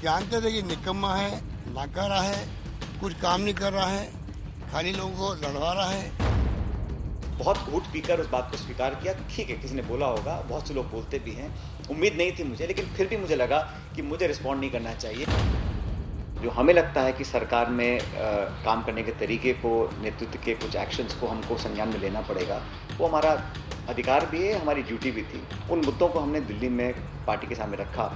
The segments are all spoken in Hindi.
जानते थे कि निकम्मा है, नाकारा है, कुछ काम नहीं कर रहा है, खाली लोगों को लड़वा रहा है। बहुत घूट पीकर उस बात को स्वीकार किया। ठीक है, किसी ने बोला होगा, बहुत से लोग बोलते भी हैं, उम्मीद नहीं थी मुझे, लेकिन फिर भी मुझे लगा कि मुझे रिस्पॉन्ड नहीं करना चाहिए। जो हमें लगता है कि सरकार में काम करने के तरीके को, नेतृत्व के कुछ एक्शंस को हमको संज्ञान में लेना पड़ेगा, वो हमारा अधिकार भी है, हमारी ड्यूटी भी थी। उन मुद्दों को हमने दिल्ली में पार्टी के सामने रखा।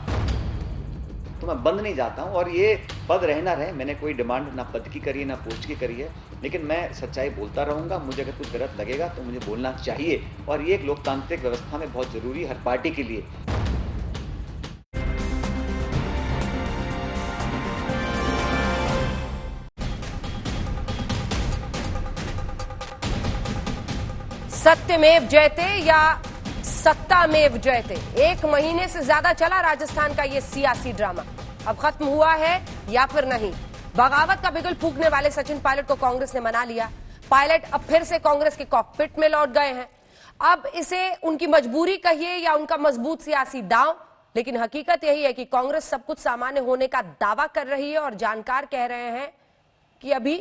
तो मैं बंद नहीं जाता हूँ, और ये पद रहे ना रहे, मैंने कोई डिमांड ना पद की करी है ना पोस्ट की करी है, लेकिन मैं सच्चाई बोलता रहूँगा। मुझे अगर कुछ गलत लगेगा तो मुझे बोलना चाहिए, और ये एक लोकतांत्रिक व्यवस्था में बहुत जरूरी है हर पार्टी के लिए। सत्यमेव जयते या सत्तामेव जयते, 1 महीने से ज्यादा चला राजस्थान का ये सियासी ड्रामा। अब खत्म हुआ है या फिर नहीं? बगावत का बिगुल फूंकने वाले सचिन पायलट को कांग्रेस ने मना लिया। पायलट अब फिर से कांग्रेस के कॉकपिट में लौट गए हैं। अब इसे उनकी मजबूरी कहिए या उनका मजबूत सियासी दांव, लेकिन हकीकत यही है कि कांग्रेस सब कुछ सामान्य होने का दावा कर रही है और जानकार कह रहे हैं कि अभी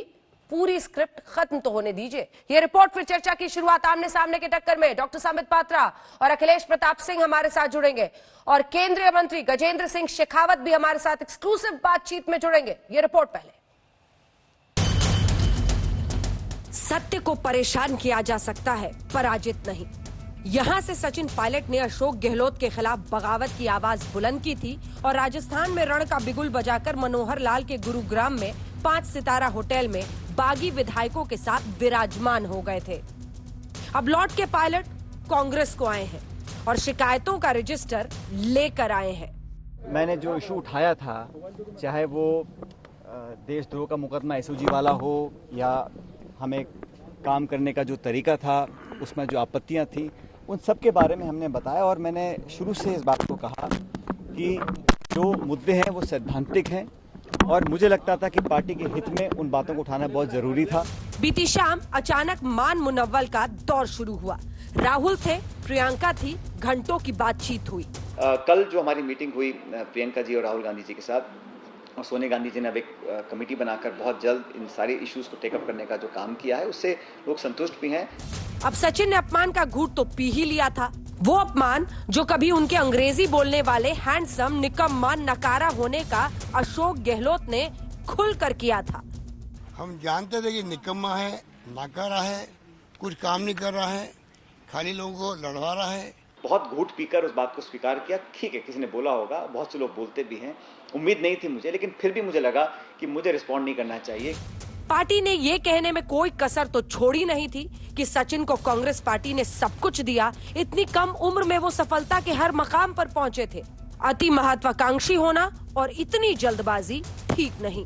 पूरी स्क्रिप्ट खत्म तो होने दीजिए। यह रिपोर्ट फिर चर्चा की शुरुआत। आमने सामने के टक्कर में डॉक्टर संबित पात्रा और अखिलेश प्रताप सिंह हमारे साथ जुड़ेंगे, और केंद्रीय मंत्री गजेंद्र सिंह शेखावत भी हमारे साथ एक्सक्लूसिव बातचीत में जुड़ेंगे। यह रिपोर्ट पहले। सत्य को परेशान किया जा सकता है, पराजित नहीं। यहां से सचिन पायलट ने अशोक गहलोत के खिलाफ बगावत की आवाज बुलंद की थी और राजस्थान में रण का बिगुल बजाकर मनोहर लाल के गुरुग्राम में 5 सितारा होटल में बागी विधायकों के साथ विराजमान हो गए थे। अब लौट के पायलट कांग्रेस को आए हैं और शिकायतों का रजिस्टर लेकर आए हैं। मैंने जो इशू उठाया था, चाहे वो देशद्रोह का मुकदमा एसओजी वाला हो या हमें काम करने का जो तरीका था उसमें जो आपत्तियां थी, उन सब के बारे में हमने बताया। और मैंने शुरू से इस बात को कहा कि जो मुद्दे हैं वो सैद्धांतिक हैं, और मुझे लगता था कि पार्टी के हित में उन बातों को उठाना बहुत जरूरी था। बीती शाम अचानक मान मुनव्वल का दौर शुरू हुआ। राहुल थे, प्रियंका थी, घंटों की बातचीत हुई। कल जो हमारी मीटिंग हुई प्रियंका जी और राहुल गांधी जी के साथ, और सोनिया गांधी जी ने अब एक कमेटी बनाकर बहुत जल्द इन सारे इश्यूज को टेकअप करने का जो काम किया है, उससे लोग संतुष्ट भी हैं। अब सचिन ने अपमान का घूंट तो पी ही लिया था, वो अपमान जो कभी उनके अंग्रेजी बोलने वाले हैंडसम, निकम्मा, नकारा होने का अशोक गहलोत ने खुलकर किया था। हम जानते थे कि निकम्मा है, नाकारा है, कुछ काम नहीं कर रहा है, खाली लोगों को लड़वा रहा है। बहुत घूट पीकर उस बात को स्वीकार किया। ठीक है, किसी ने बोला होगा, बहुत से लोग बोलते भी हैं, उम्मीद नहीं थी मुझे, लेकिन फिर भी मुझे लगा कि मुझे रिस्पॉन्ड नहीं करना चाहिए। पार्टी ने ये कहने में कोई कसर तो छोड़ी नहीं थी कि सचिन को कांग्रेस पार्टी ने सब कुछ दिया। इतनी कम उम्र में वो सफलता के हर मकाम पर पहुंचे थे। अति महत्वाकांक्षी होना और इतनी जल्दबाजी ठीक नहीं।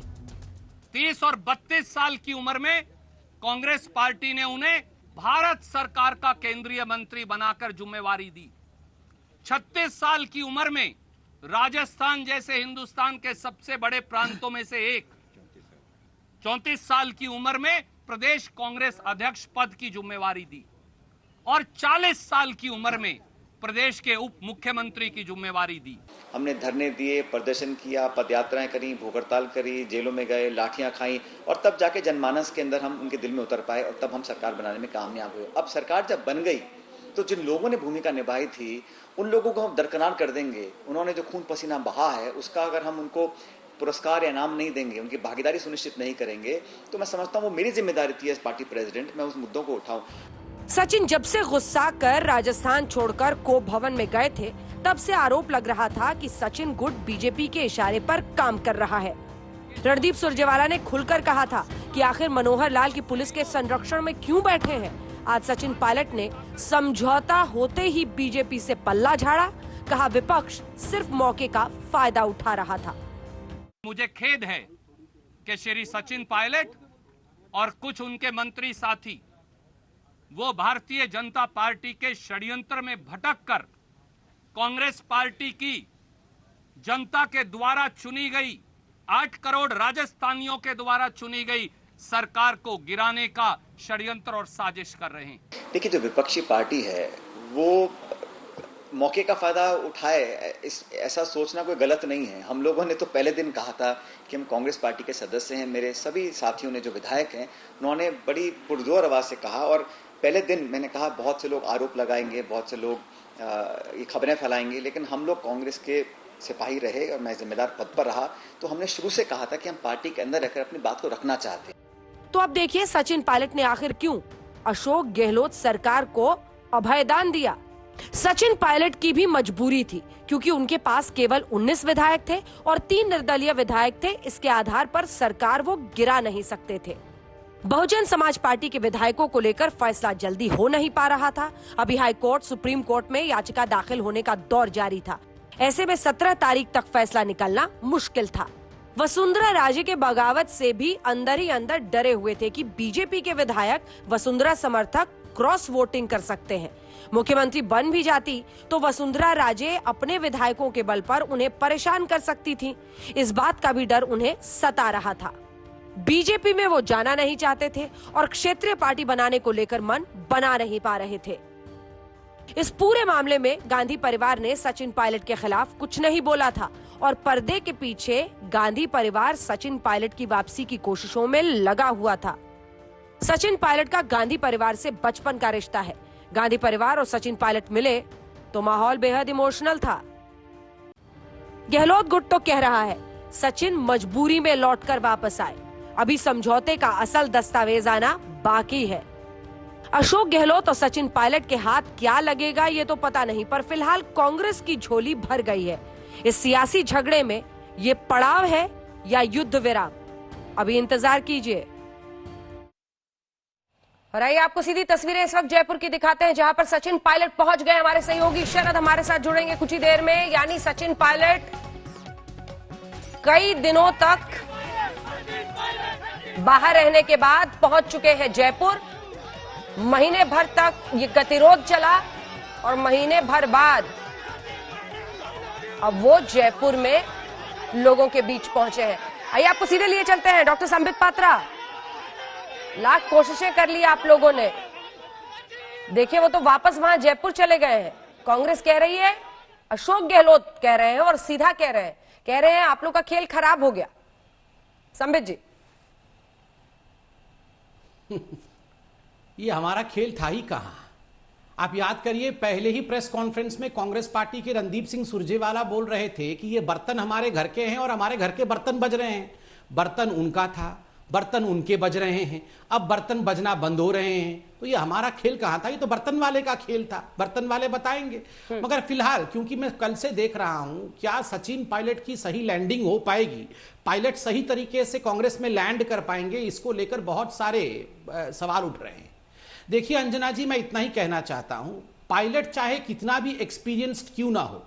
30 और 32 साल की उम्र में कांग्रेस पार्टी ने उन्हें भारत सरकार का केंद्रीय मंत्री बनाकर जिम्मेवारी दी। 36 साल की उम्र में राजस्थान जैसे हिंदुस्तान के सबसे बड़े प्रांतों में से एक, 34 साल की उम्र में प्रदेश कांग्रेस अध्यक्ष पद की जिम्मेवारी दी, और 40 साल की उम्र में प्रदेश के उप मुख्यमंत्री की जिम्मेवारी दी। हमने धरने दिए, प्रदर्शन किया, पदयात्राएं करी, भूख हड़ताल करी, जेलों में गए, लाठियां खाई, और तब जाके जनमानस के अंदर हम उनके दिल में उतर पाए, और तब हम सरकार बनाने में कामयाब हुए। अब सरकार जब बन गई तो जिन लोगों ने भूमिका निभाई थी उन लोगों को हम दरकिनार कर देंगे। उन्होंने जो खून पसीना बहा है उसका अगर हम उनको पुरस्कार या इनाम नहीं देंगे, उनकी भागीदारी सुनिश्चित नहीं करेंगे, तो मैं समझता हूँ वो मेरी जिम्मेदारी थी एज पार्टी प्रेसिडेंट, मैं उस मुद्दों को उठाऊं। सचिन जब से गुस्सा कर राजस्थान छोड़कर कोप भवन में गए थे, तब से आरोप लग रहा था कि सचिन गुट बीजेपी के इशारे पर काम कर रहा है। रणदीप सुरजेवाला ने खुलकर कहा था कि आखिर मनोहर लाल की पुलिस के संरक्षण में क्यों बैठे हैं। आज सचिन पायलट ने समझौता होते ही बीजेपी से पल्ला झाड़ा, कहा विपक्ष सिर्फ मौके का फायदा उठा रहा था। मुझे खेद है कि श्री सचिन पायलट और कुछ उनके मंत्री साथी वो भारतीय जनता पार्टी के षड्यंत्र में भटककर कांग्रेस पार्टी की जनता के द्वारा चुनी गई 8 करोड़ राजस्थानियों के द्वारा चुनी गई सरकार को गिराने का षड्यंत्र और साजिश कर रहे हैं। देखिए, जो विपक्षी पार्टी है वो मौके का फ़ायदा उठाए, ऐसा सोचना कोई गलत नहीं है। हम लोगों ने तो पहले दिन कहा था कि हम कांग्रेस पार्टी के सदस्य हैं। मेरे सभी साथियों ने जो विधायक हैं उन्होंने बड़ी पुरजोर आवाज़ से कहा, और पहले दिन मैंने कहा बहुत से लोग आरोप लगाएंगे, बहुत से लोग ये खबरें फैलाएंगे, लेकिन हम लोग कांग्रेस के सिपाही रहे और मैं जिम्मेदार पद पर रहा, तो हमने शुरू से कहा था कि हम पार्टी के अंदर रहकर अपनी बात को रखना चाहते हैं। तो अब देखिए सचिन पायलट ने आखिर क्यों अशोक गहलोत सरकार को अभयदान दिया। सचिन पायलट की भी मजबूरी थी, क्योंकि उनके पास केवल 19 विधायक थे और 3 निर्दलीय विधायक थे। इसके आधार पर सरकार वो गिरा नहीं सकते थे। बहुजन समाज पार्टी के विधायकों को लेकर फैसला जल्दी हो नहीं पा रहा था। अभी हाई कोर्ट, सुप्रीम कोर्ट में याचिका दाखिल होने का दौर जारी था। ऐसे में 17 तारीख तक फैसला निकलना मुश्किल था। वसुंधरा राजे के बगावत से भी अंदर ही अंदर डरे हुए थे कि बीजेपी के विधायक वसुंधरा समर्थक क्रॉस वोटिंग कर सकते हैं। मुख्यमंत्री बन भी जाती तो वसुंधरा राजे अपने विधायकों के बल पर उन्हें परेशान कर सकती थी। इस बात का भी डर उन्हें सता रहा था। बीजेपी में वो जाना नहीं चाहते थे और क्षेत्रीय पार्टी बनाने को लेकर मन बना नहीं पा रहे थे। इस पूरे मामले में गांधी परिवार ने सचिन पायलट के खिलाफ कुछ नहीं बोला था और पर्दे के पीछे गांधी परिवार सचिन पायलट की वापसी की कोशिशों में लगा हुआ था। सचिन पायलट का गांधी परिवार से बचपन का रिश्ता है। गांधी परिवार और सचिन पायलट मिले तो माहौल बेहद इमोशनल था। गहलोत गुट तो कह रहा है सचिन मजबूरी में लौटकर वापस आए, अभी समझौते का असल दस्तावेज आना बाकी है। अशोक गहलोत और सचिन पायलट के हाथ क्या लगेगा ये तो पता नहीं, पर फिलहाल कांग्रेस की झोली भर गई है। इस सियासी झगड़े में ये पड़ाव है या युद्ध विराम, अभी इंतजार कीजिए। और आइए आपको सीधी तस्वीरें इस वक्त जयपुर की दिखाते हैं, जहां पर सचिन पायलट पहुंच गए। हमारे सहयोगी शरद हमारे साथ जुड़ेंगे कुछ ही देर में। यानी सचिन पायलट कई दिनों तक बाहर रहने के बाद पहुंच चुके हैं जयपुर। महीने भर तक ये गतिरोध चला और महीने भर बाद अब वो जयपुर में लोगों के बीच पहुंचे हैं। आइए आपको सीधे लिए चलते हैं। डॉक्टर संबित पात्रा, लाख कोशिशें कर ली आप लोगों ने, देखिए वो तो वापस वहां जयपुर चले गए हैं। कांग्रेस कह रही है, अशोक गहलोत कह रहे हैं और सीधा कह रहे हैं आप लोग का खेल खराब हो गया। संबित जी, ये हमारा खेल था ही कहां। आप याद करिए, पहले ही प्रेस कॉन्फ्रेंस में कांग्रेस पार्टी के रणदीप सिंह सुरजेवाला बोल रहे थे कि ये बर्तन हमारे घर के हैं और हमारे घर के बर्तन बज रहे हैं। बर्तन उनका था, बर्तन उनके बज रहे हैं, अब बर्तन बजना बंद हो रहे हैं। तो ये हमारा खेल कहां था? ये तो बर्तन वाले का खेल था, बर्तन वाले बताएंगे। मगर फिलहाल क्योंकि मैं कल से देख रहा हूं, क्या सचिन पायलट की सही लैंडिंग हो पाएगी, पायलट सही तरीके से कांग्रेस में लैंड कर पाएंगे, इसको लेकर बहुत सारे सवाल उठ रहे हैं। देखिए अंजना जी, मैं इतना ही कहना चाहता हूं, पायलट चाहे कितना भी एक्सपीरियंस्ड क्यों ना हो,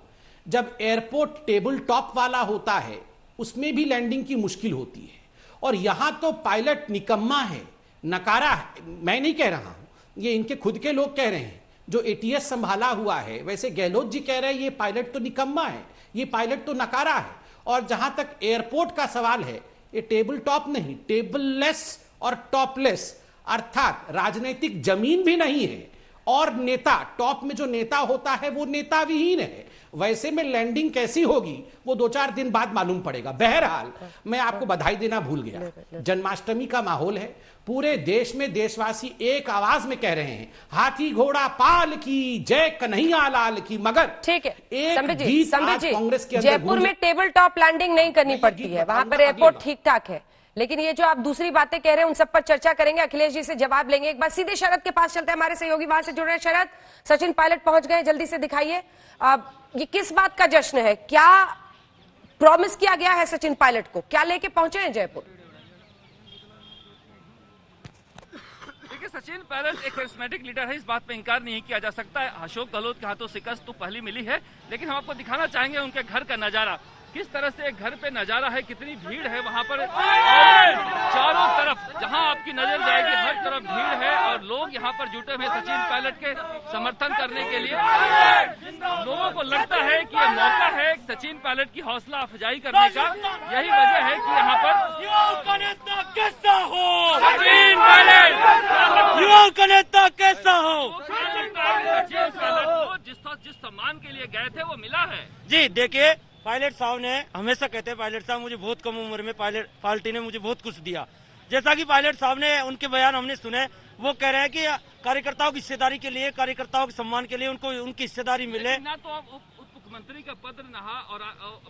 जब एयरपोर्ट टेबल टॉप वाला होता है उसमें भी लैंडिंग की मुश्किल होती है। और यहां तो पायलट निकम्मा है, नकारा है। मैं नहीं कह रहा हूं, ये इनके खुद के लोग कह रहे हैं जो एटीएस संभाला हुआ है। वैसे गहलोत जी कह रहे हैं ये पायलट तो निकम्मा है, ये पायलट तो नकारा है। और जहां तक एयरपोर्ट का सवाल है, ये टेबल टॉप नहीं, टेबल लेस और टॉपलेस, अर्थात राजनीतिक जमीन भी नहीं है और नेता, टॉप में जो नेता होता है वो नेता विहीन है। वैसे में लैंडिंग कैसी होगी वो 2-4 दिन बाद मालूम पड़ेगा। बहरहाल मैं आपको बधाई देना भूल गया, जन्माष्टमी का माहौल है। पूरे देश में देशवासी एक आवाज में कह रहे हैं, हाथी घोड़ा पाल की जय, कन्हैया लाल की। मगर ठीक है एक गीत आज कांग्रेस के अंदर जयपुर में टेबल टॉप लैंडिंग नहीं करनी पड़ती है, वहां पर एयरपोर्ट ठीक ठाक है। लेकिन ये जो आप दूसरी बातें कह रहे हैं उन सब पर चर्चा करेंगे, अखिलेश जी से जवाब लेंगे। एक बार सीधे शरद के पास चलते हैं, हमारे सहयोगी वहां से जुड़ रहे हैं। शरद, सचिन पायलट पहुंच गए, जल्दी से दिखाइए ये किस बात का जश्न है, क्या प्रॉमिस किया गया है सचिन पायलट को, क्या लेके पहुंचे हैं जयपुर? देखिए, सचिन पायलट एक करिश्मेटिक लीडर है, इस बात पे इंकार नहीं किया जा सकता है। अशोक गहलोत के हाथों शिकस्त तो पहली मिली है, लेकिन हम आपको दिखाना चाहेंगे उनके घर का नजारा, किस तरह से घर पे नजारा है, कितनी भीड़ है वहां पर। चारों तरफ जहां आपकी नजर जाएगी हर तरफ भीड़ है और लोग यहां पर जुटे हुए सचिन पायलट के समर्थन करने के लिए। लोगों को लगता है कि यह मौका है सचिन पायलट की हौसला अफजाई करने का। यही वजह है कि यहाँ पर युवाओं का नेता कैसा हो, सचिन पायलट युवाओं का नेता कैसा हो, सचिन पायलट को जिस सम्मान के लिए गए थे वो मिला है? जी देखिए, पायलट साहब ने हमेशा कहते हैं, पायलट साहब मुझे बहुत कम उम्र में पार्टी ने मुझे बहुत कुछ दिया। जैसा कि पायलट साहब ने उनके बयान हमने सुने, वो कह रहे हैं कि कार्यकर्ताओं की हिस्सेदारी के लिए, कार्यकर्ताओं के सम्मान के लिए उनको उनकी हिस्सेदारी मिले। ना तो अब उप मुख्यमंत्री का पद रहा और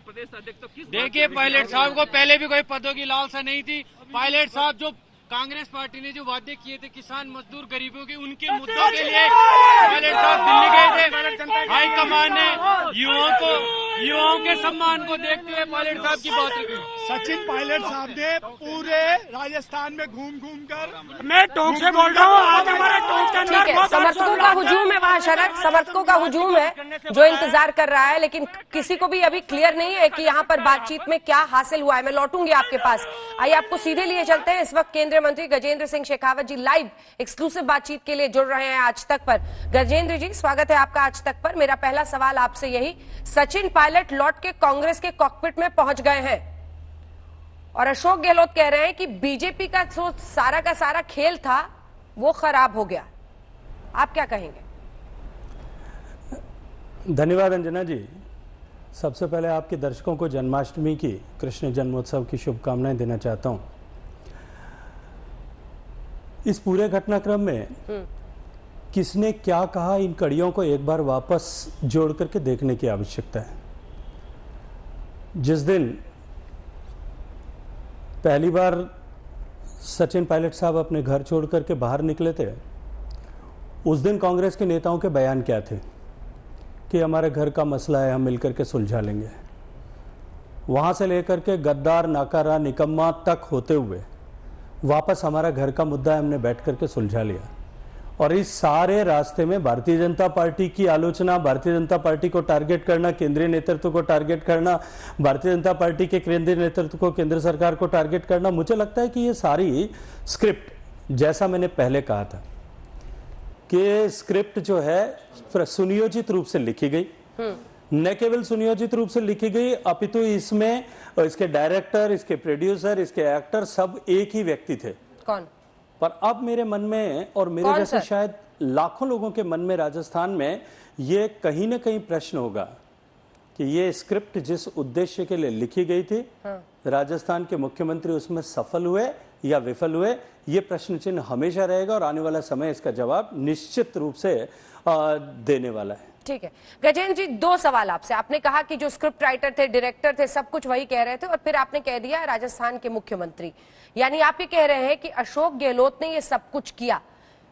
प्रदेश अध्यक्ष, तो किस देखिए, पायलट साहब को पहले भी कोई पदों की लालसा नहीं थी। पायलट साहब जो कांग्रेस पार्टी ने जो वादे किए थे किसान मजदूर गरीबों के, उनके मुद्दों के लिए पायलट साहब दिल्ली गए थे। हाईकमान ने युवाओं के सम्मान को देखते हुए पायलट साहब की बात रखी। सचिन पायलट साहब ने पूरे राजस्थान में घूम कर, मैं टोंक से बोल रहा हूँ, आज हमारा टोंक के अंदर ठीक है, समर्थकों का हुजूम है वहाँ शरद, समर्थकों का हुजूम है जो इंतजार कर रहा है, लेकिन किसी को भी अभी क्लियर नहीं है कि यहाँ पर बातचीत में क्या हासिल हुआ है। मैं लौटूंगी आपके पास, आइए आपको सीधे लिए चलते हैं। इस वक्त केंद्रीय मंत्री गजेंद्र सिंह शेखावत जी लाइव एक्सक्लूसिव बातचीत के लिए जुड़ रहे हैं आज तक पर। गजेंद्र जी, स्वागत है आपका आज तक पर। मेरा पहला सवाल आपसे यही, सचिन पायलट लौट के कांग्रेस के कॉकपिट में पहुंच गए हैं और अशोक गहलोत कह रहे हैं कि बीजेपी का जो सारा का सारा खेल था वो खराब हो गया। आप क्या कहेंगे? धन्यवाद अंजना जी। सबसे पहले आपके दर्शकों को जन्माष्टमी की, कृष्ण जन्मोत्सव की शुभकामनाएं देना चाहता हूं। इस पूरे घटनाक्रम में किसने क्या कहा, इन कड़ियों को एक बार वापस जोड़ करके देखने की आवश्यकता है। जिस दिन पहली बार सचिन पायलट साहब अपने घर छोड़ करके बाहर निकले थे, उस दिन कांग्रेस के नेताओं के बयान क्या थे कि हमारे घर का मसला है, हम मिलकर के सुलझा लेंगे। वहां से लेकर के गद्दार, नाकारा, निकम्मा तक होते हुए वापस हमारा घर का मुद्दा है, हमने बैठ करके सुलझा लिया। और इस सारे रास्ते में भारतीय जनता पार्टी की आलोचना, भारतीय जनता पार्टी को टारगेट करना, केंद्रीय नेतृत्व को टारगेट करना, भारतीय जनता पार्टी के केंद्रीय नेतृत्व को, केंद्र सरकार को टारगेट करना, मुझे लगता है कि ये सारी स्क्रिप्ट, जैसा मैंने पहले कहा था कि स्क्रिप्ट जो है सुनियोजित रूप से लिखी गई, न केवल सुनियोजित रूप से लिखी गई अपितु इसमें इसके डायरेक्टर, इसके प्रोड्यूसर, इसके एक्टर सब एक ही व्यक्ति थे। कौन? पर अब मेरे मन में और मेरे जैसे शायद लाखों लोगों के मन में राजस्थान में ये कहीं ना कहीं प्रश्न होगा कि ये स्क्रिप्ट जिस उद्देश्य के लिए लिखी गई थी, राजस्थान के मुख्यमंत्री उसमें सफल हुए या विफल हुए, ये प्रश्न चिन्ह हमेशा रहेगा और आने वाला समय इसका जवाब निश्चित रूप से देने वाला है। ठीक है गजेंद्र जी, दो सवाल आपसे। आपने कहा कि जो स्क्रिप्ट राइटर थे, डायरेक्टर थे, सब कुछ वही कह रहे थे, और फिर आपने कह दिया राजस्थान के मुख्यमंत्री, यानी आप ये कह रहे हैं कि अशोक गहलोत ने ये सब कुछ किया।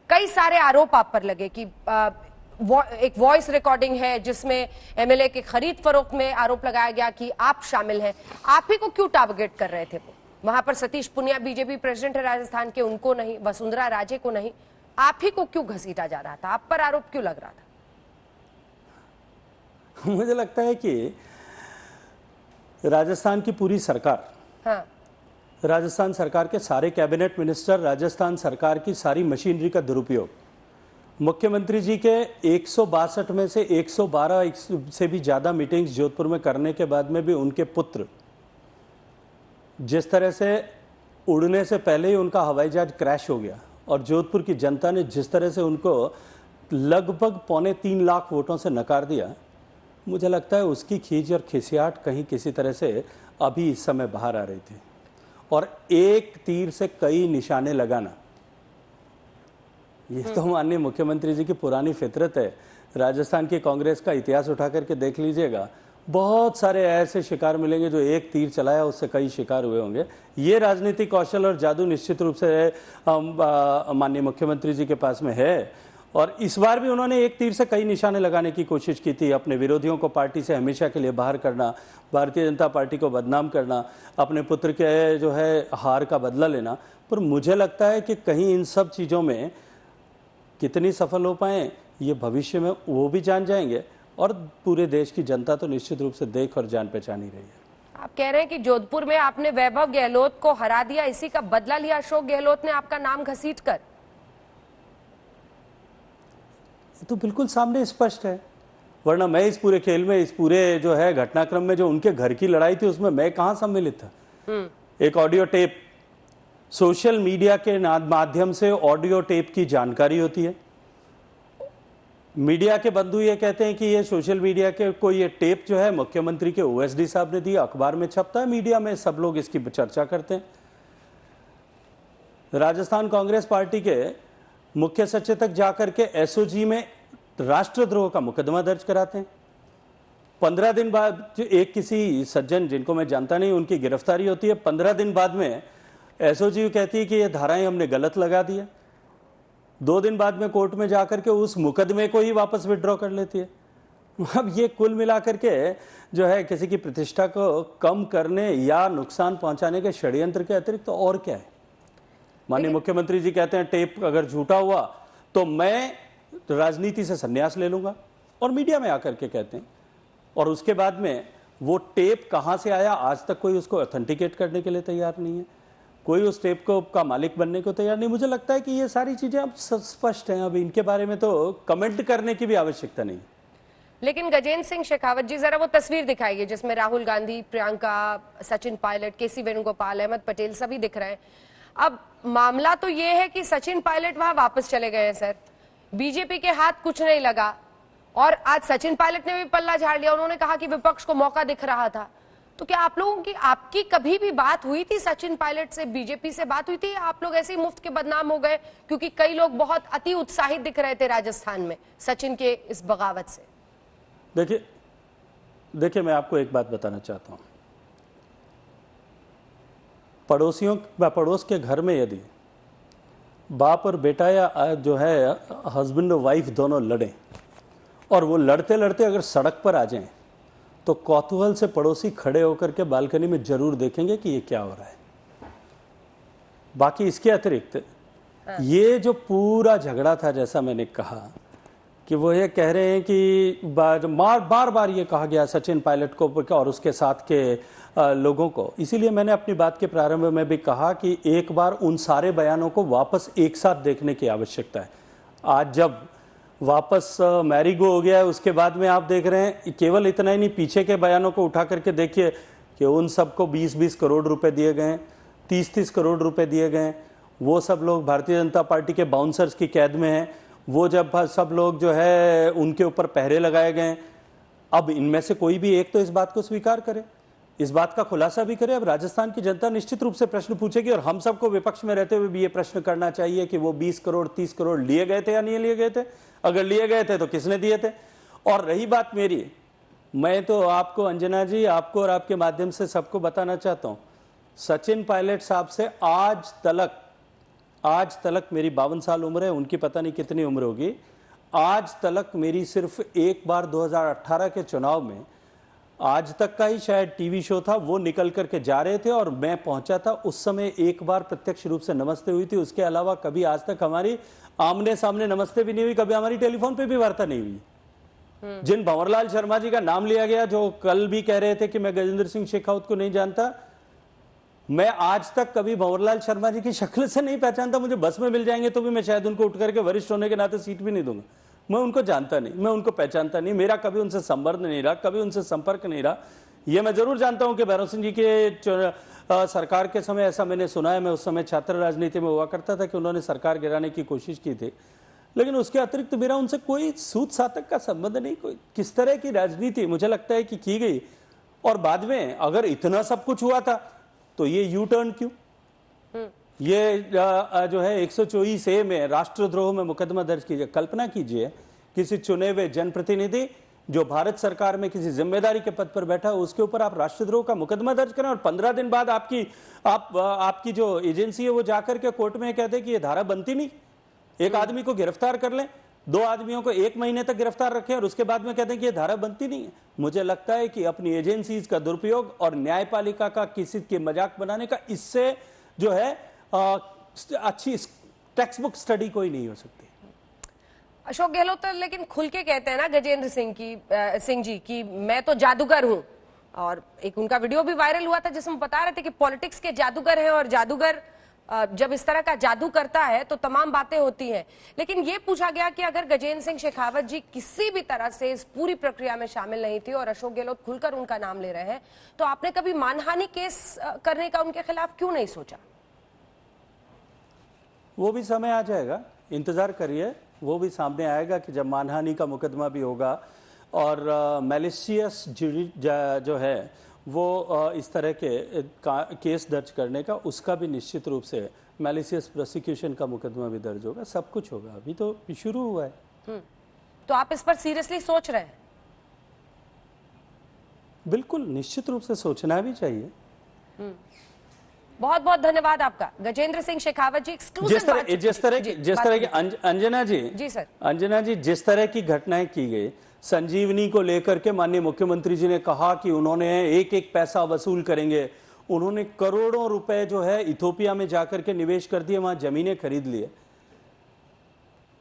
कई सारे आरोप आप पर लगे कि एक वॉइस रिकॉर्डिंग है जिसमें एमएलए के खरीद फरोख्त में आरोप लगाया गया कि आप शामिल हैं। आप ही को क्यों टारगेट कर रहे थे? वहां पर सतीश पुनिया बीजेपी प्रेसिडेंट है राजस्थान के, उनको नहीं, वसुंधरा राजे को नहीं, आप ही को क्यों घसीटा जा रहा था? आप पर आरोप क्यों लग रहा था? मुझे लगता है कि राजस्थान की पूरी सरकार, हाँ, राजस्थान सरकार के सारे कैबिनेट मिनिस्टर, राजस्थान सरकार की सारी मशीनरी का दुरुपयोग, मुख्यमंत्री जी के 162 में से 112 से भी ज्यादा मीटिंग्स जोधपुर में करने के बाद में भी उनके पुत्र जिस तरह से उड़ने से पहले ही उनका हवाई जहाज क्रैश हो गया और जोधपुर की जनता ने जिस तरह से उनको लगभग 3.25 लाख वोटों से नकार दिया, मुझे लगता है उसकी खींच और खिसियाट कहीं किसी तरह से अभी इस समय बाहर आ रही थी। और एक तीर से कई निशाने लगाना, ये तो माननीय मुख्यमंत्री जी की पुरानी फितरत है। राजस्थान की कांग्रेस का इतिहास उठा करके देख लीजिएगा, बहुत सारे ऐसे शिकार मिलेंगे जो एक तीर चलाया उससे कई शिकार हुए होंगे। ये राजनीतिक कौशल और जादू निश्चित रूप से माननीय मुख्यमंत्री जी के पास में है। और इस बार भी उन्होंने एक तीर से कई निशाने लगाने की कोशिश की थी, अपने विरोधियों को पार्टी से हमेशा के लिए बाहर करना, भारतीय जनता पार्टी को बदनाम करना, अपने पुत्र के जो है हार का बदला लेना। पर मुझे लगता है कि कहीं इन सब चीज़ों में कितनी सफल हो पाए ये भविष्य में वो भी जान जाएंगे, और पूरे देश की जनता तो निश्चित रूप से देख और जान पहचान ही रही है। आप कह रहे हैं कि जोधपुर में आपने वैभव गहलोत को हरा दिया, इसी का बदला लिया अशोक गहलोत ने आपका नाम घसीट कर? तो बिल्कुल सामने स्पष्ट है, वरना मैं इस पूरे खेल में, इस पूरे जो है घटनाक्रम में जो उनके घर की लड़ाई थी उसमें मैं कहां सम्मिलित था। एक ऑडियो टेप, सोशल मीडिया के माध्यम से ऑडियो टेप की जानकारी होती है, मीडिया के बंधु ये कहते हैं कि ये सोशल मीडिया के कोई ये टेप जो है मुख्यमंत्री के ओएसडी साहब ने दिया, अखबार में छपता है, मीडिया में सब लोग इसकी चर्चा करते हैं। राजस्थान कांग्रेस पार्टी के मुख्य सचेतक जाकर के एसओजी में राष्ट्रद्रोह का मुकदमा दर्ज कराते हैं। 15 दिन बाद जो एक किसी सज्जन जिनको मैं जानता नहीं उनकी गिरफ्तारी होती है, 15 दिन बाद में एसओजी कहती है कि ये धाराएं हमने गलत लगा दी है। 2 दिन बाद में कोर्ट में जाकर के उस मुकदमे को ही वापस विड्रॉ कर लेती है। अब ये कुल मिलाकर के जो है किसी की प्रतिष्ठा को कम करने या नुकसान पहुंचाने के षड्यंत्र के अतिरिक्त तो और क्या है। माननीय मुख्यमंत्री जी कहते हैं टेप अगर झूठा हुआ तो मैं राजनीति से संन्यास ले लूंगा, और मीडिया में आकर के कहते हैं, और उसके बाद में वो टेप कहां से आया आज तक कोई उसको ऑथेंटिकेट करने के लिए तैयार नहीं है, कोई उस टेप को का मालिक बनने को तैयार नहीं। मुझे लगता है कि ये सारी चीजें अब स्पष्ट हैं, अब इनके बारे में तो कमेंट करने की भी आवश्यकता नहीं। लेकिन गजेंद्र सिंह शेखावत जी, जरा वो तस्वीर दिखाइए जिसमें राहुल गांधी, प्रियंका, सचिन पायलट, केसी वेणुगोपाल, अहमद पटेल सभी दिख रहे हैं। अब मामला तो ये है कि सचिन पायलट वहां वापस चले गए हैं सर, बीजेपी के हाथ कुछ नहीं लगा, और आज सचिन पायलट ने भी पल्ला झाड़ लिया। उन्होंने कहा कि विपक्ष को मौका दिख रहा था। तो क्या आप लोगों की आपकी कभी भी बात हुई थी सचिन पायलट से, बीजेपी से बात हुई थी? आप लोग ऐसे ही मुफ्त के बदनाम हो गए क्योंकि कई लोग बहुत अति उत्साहित दिख रहे थे राजस्थान में सचिन के इस बगावत से। देखिए मैं आपको एक बात बताना चाहता हूं, पड़ोस के घर में यदि बाप और बेटा या जो है हस्बैंड और वाइफ दोनों लड़े और वो लड़ते लड़ते अगर सड़क पर आ जाएं तो कौतूहल से पड़ोसी खड़े होकर के बालकनी में जरूर देखेंगे कि ये क्या हो रहा है। बाकी इसके अतिरिक्त ये जो पूरा झगड़ा था, जैसा मैंने कहा कि वो ये कह रहे हैं कि बार बार ये कहा गया सचिन पायलट को और उसके साथ के लोगों को, इसीलिए मैंने अपनी बात के प्रारंभ में भी कहा कि एक बार उन सारे बयानों को वापस एक साथ देखने की आवश्यकता है। आज जब वापस मैरीगो हो गया है उसके बाद में आप देख रहे हैं केवल इतना ही नहीं, पीछे के बयानों को उठा करके देखिए कि उन सबको 20-20 करोड़ रुपए दिए गए, 30-30 करोड़ रुपए दिए गए। वो सब लोग भारतीय जनता पार्टी के बाउंसर्स की कैद में हैं। वो जब सब लोग जो है उनके ऊपर पहरे लगाए गए। अब इनमें से कोई भी एक तो इस बात को स्वीकार करे, इस बात का खुलासा भी करे। अब राजस्थान की जनता निश्चित रूप से प्रश्न पूछेगी और हम सबको विपक्ष में रहते हुए भी ये प्रश्न करना चाहिए कि वो 20 करोड़ 30 करोड़ लिए गए थे या नहीं लिए गए थे। अगर लिए गए थे तो किसने दिए थे। और रही बात मेरी, मैं तो आपको अंजना जी, आपको और आपके माध्यम से सबको बताना चाहता हूं, सचिन पायलट साहब से आज तलक मेरी 52 साल उम्र है, उनकी पता नहीं कितनी उम्र होगी, आज तलक मेरी सिर्फ एक बार 2018 के चुनाव में आज तक का ही शायद टीवी शो था, वो निकल करके जा रहे थे और मैं पहुंचा था। उस समय एक बार प्रत्यक्ष रूप से नमस्ते हुई थी, उसके अलावा कभी आज तक हमारी आमने सामने नमस्ते भी नहीं हुई, कभी हमारी टेलीफोन पे भी वार्ता नहीं हुई। जिन भंवरलाल शर्मा जी का नाम लिया गया, जो कल भी कह रहे थे कि मैं गजेंद्र सिंह शेखावत को नहीं जानता, मैं आज तक कभी भंवरलाल शर्मा जी की शक्ल से नहीं पहचानता। मुझे बस में मिल जाएंगे तो भी मैं शायद उनको उठ करके वरिष्ठ होने के नाते सीट भी नहीं दूंगा। मैं उनको जानता नहीं, मैं उनको पहचानता नहीं, मेरा कभी उनसे संपर्क नहीं रहा, कभी उनसे संपर्क नहीं रहा। ये मैं जरूर जानता हूं कि भैरव सिंह जी के सरकार के समय ऐसा मैंने सुना है, मैं उस समय छात्र राजनीति में हुआ करता था, कि उन्होंने सरकार गिराने की कोशिश की थी, लेकिन उसके अतिरिक्त मेरा उनसे कोई सूत सातक का संबंध नहीं। कोई किस तरह की राजनीति मुझे लगता है कि की गई, और बाद में अगर इतना सब कुछ हुआ था तो ये यू टर्न क्यों? ये जो है 124A में राष्ट्रद्रोह में मुकदमा दर्ज कीजिए। कल्पना कीजिए किसी चुने हुए जनप्रतिनिधि जो भारत सरकार में किसी जिम्मेदारी के पद पर बैठा, उसके ऊपर आप राष्ट्रद्रोह का मुकदमा दर्ज करें और 15 दिन बाद आपकी जो एजेंसी है वो जाकर के कोर्ट में कहते हैं कि ये धारा बनती नहीं। एक आदमी को गिरफ्तार कर लें, 2 आदमियों को 1 महीने तक गिरफ्तार रखें और उसके बाद में कहते हैं कि ये धारा बनती नहीं है। मुझे लगता है कि अपनी एजेंसीज का दुरुपयोग और न्यायपालिका का किसी के मजाक बनाने का, इससे जो है अच्छी टेक्स्ट बुक स्टडी कोई नहीं हो सकती। अशोक गहलोत तो लेकिन खुल के कहते हैं ना गजेंद्र सिंह जी की मैं तो जादूगर हूं, और एक उनका वीडियो भी वायरल हुआ था जिसमें बता रहे थे कि पॉलिटिक्स के जादूगर हैं और जादूगर जब इस तरह का जादू करता है तो तमाम बातें होती हैं। लेकिन ये पूछा गया कि अगर गजेंद्र सिंह शेखावत जी किसी भी तरह से इस पूरी प्रक्रिया में शामिल नहीं थे और अशोक गहलोत खुलकर उनका नाम ले रहे हैं, तो आपने कभी मानहानि केस करने का उनके खिलाफ क्यों नहीं सोचा? वो भी समय आ जाएगा, इंतजार करिए। वो भी सामने आएगा कि जब मानहानि का मुकदमा भी होगा और मैलिशियस जो है वो इस तरह के केस दर्ज करने का, उसका भी निश्चित रूप से मैलिशियस प्रोसिक्यूशन का मुकदमा भी दर्ज होगा, सब कुछ होगा। अभी तो शुरू हुआ है। तो आप इस पर सीरियसली सोच रहे हैं? बिल्कुल, निश्चित रूप से सोचना भी चाहिए। बहुत बहुत धन्यवाद आपका गजेंद्र सिंह शेखावत जी। एक्सक्लूसिव जिस तरह की अंजना जी सर, अंजना जी, जिस तरह की घटनाएं की गई, संजीवनी को लेकर के माननीय मुख्यमंत्री जी ने कहा कि उन्होंने एक एक पैसा वसूल करेंगे। उन्होंने करोड़ों रुपए जो है इथोपिया में जाकर के निवेश कर दिए, वहां जमीनें खरीद लिए।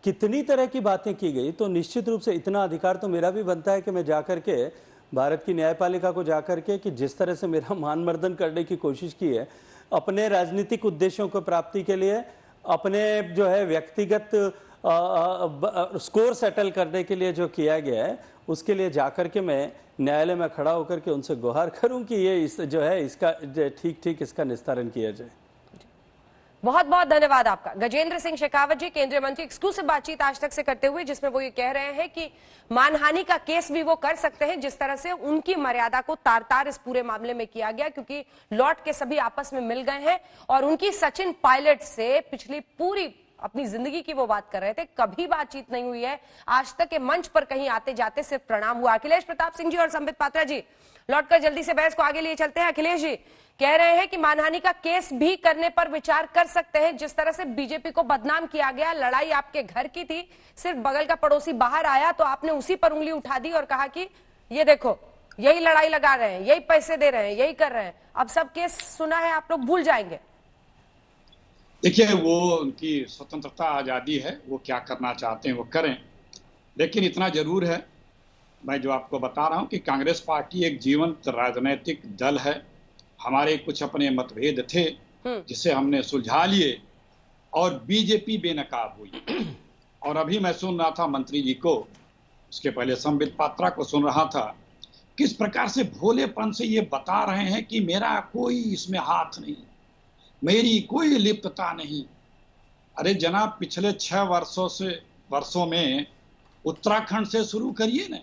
कितनी तरह की बातें की गई। तो निश्चित रूप से इतना अधिकार तो मेरा भी बनता है कि मैं जाकर के भारत की न्यायपालिका को जाकर के, कि जिस तरह से मेरा मानमर्दन करने की कोशिश की है अपने राजनीतिक उद्देश्यों को प्राप्ति के लिए, अपने जो है व्यक्तिगत स्कोर सेटल करने के लिए जो किया गया है, उसके लिए जाकर के मैं न्यायालय में खड़ा होकर के उनसे गुहार करूं कि ये जो है इसका ठीक इसका निस्तारण किया जाए। बहुत बहुत धन्यवाद आपका गजेंद्र सिंह शेखावत जी, केंद्रीय मंत्री। एक्सक्लूसिव बातचीत आज तक से करते हुए, जिसमें वो ये कह रहे हैं कि मानहानि का केस भी वो कर सकते हैं, जिस तरह से उनकी मर्यादा को तार तार इस पूरे मामले में किया गया, क्योंकि लौट के सभी आपस में मिल गए हैं। और उनकी सचिन पायलट से पिछली पूरी अपनी जिंदगी की वो बात कर रहे थे, कभी बातचीत नहीं हुई है आज तक के मंच पर, कहीं आते जाते सिर्फ प्रणाम हुआ। अखिलेश प्रताप सिंह जी और संबित पात्रा जी, लौटकर जल्दी से बहस को आगे लिए चलते हैं। अखिलेश जी कह रहे हैं कि मानहानि का केस भी करने पर विचार कर सकते हैं। जिस तरह से बीजेपी को बदनाम किया गया, लड़ाई आपके घर की थी, सिर्फ बगल का पड़ोसी बाहर आया तो आपने उसी पर उंगली उठा दी और कहा कि ये देखो यही लड़ाई लगा रहे हैं, यही पैसे दे रहे हैं, यही कर रहे हैं। अब सब केस सुना है, आप लोग भूल जाएंगे। देखिए, वो उनकी स्वतंत्रता आजादी है, वो क्या करना चाहते हैं वो करें। लेकिन इतना जरूर है, मैं जो आपको बता रहा हूं कि कांग्रेस पार्टी एक जीवंत राजनीतिक दल है। हमारे कुछ अपने मतभेद थे जिसे हमने सुलझा लिए और बीजेपी बेनकाब हुई। और अभी मैं सुन रहा था मंत्री जी को, उसके पहले संबित पात्रा को सुन रहा था, किस प्रकार से भोलेपन से ये बता रहे हैं कि मेरा कोई इसमें हाथ नहीं, मेरी कोई लिप्तता नहीं। अरे जनाब, पिछले 6 वर्षों में उत्तराखंड से शुरू करिए ना,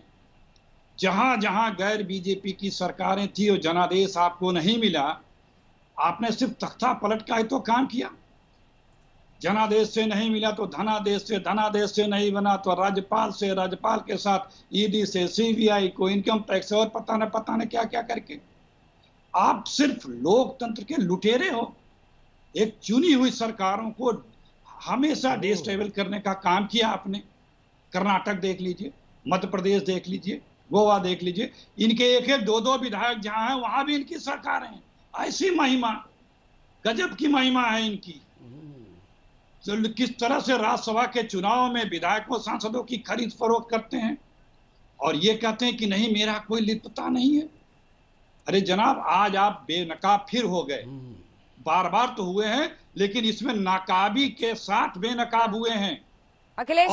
जहां जहां गैर बीजेपी की सरकारें थी और जनादेश आपको नहीं मिला, आपने सिर्फ तख्ता पलट का ही तो काम किया। जनादेश से नहीं मिला तो धनादेश से, धनादेश से नहीं बना तो राज्यपाल से, राज्यपाल के साथ ईडी से, सीबीआई को, इनकम टैक्स और पता न क्या क्या करके आप सिर्फ लोकतंत्र के लुटेरे हो। एक चुनी हुई सरकारों को हमेशा डिस्टेबल करने का काम किया आपने। कर्नाटक देख लीजिए, मध्य प्रदेश देख लीजिए, गोवा देख लीजिए, इनके एक एक 2-2 विधायक जहां हैं वहां भी इनकी सरकार है। ऐसी महिमा, गजब की महिमा है इनकी। तो किस तरह से राज्यसभा के चुनाव में विधायकों सांसदों की खरीद फरोख्त करते हैं और ये कहते हैं कि नहीं मेरा कोई लिप्तता नहीं है। अरे जनाब, आज आप बेनकाब फिर हो गए। बार बार तो हुए हैं, लेकिन इसमें नाकाबी के साथ बेनकाब हुए हैं। अखिलेश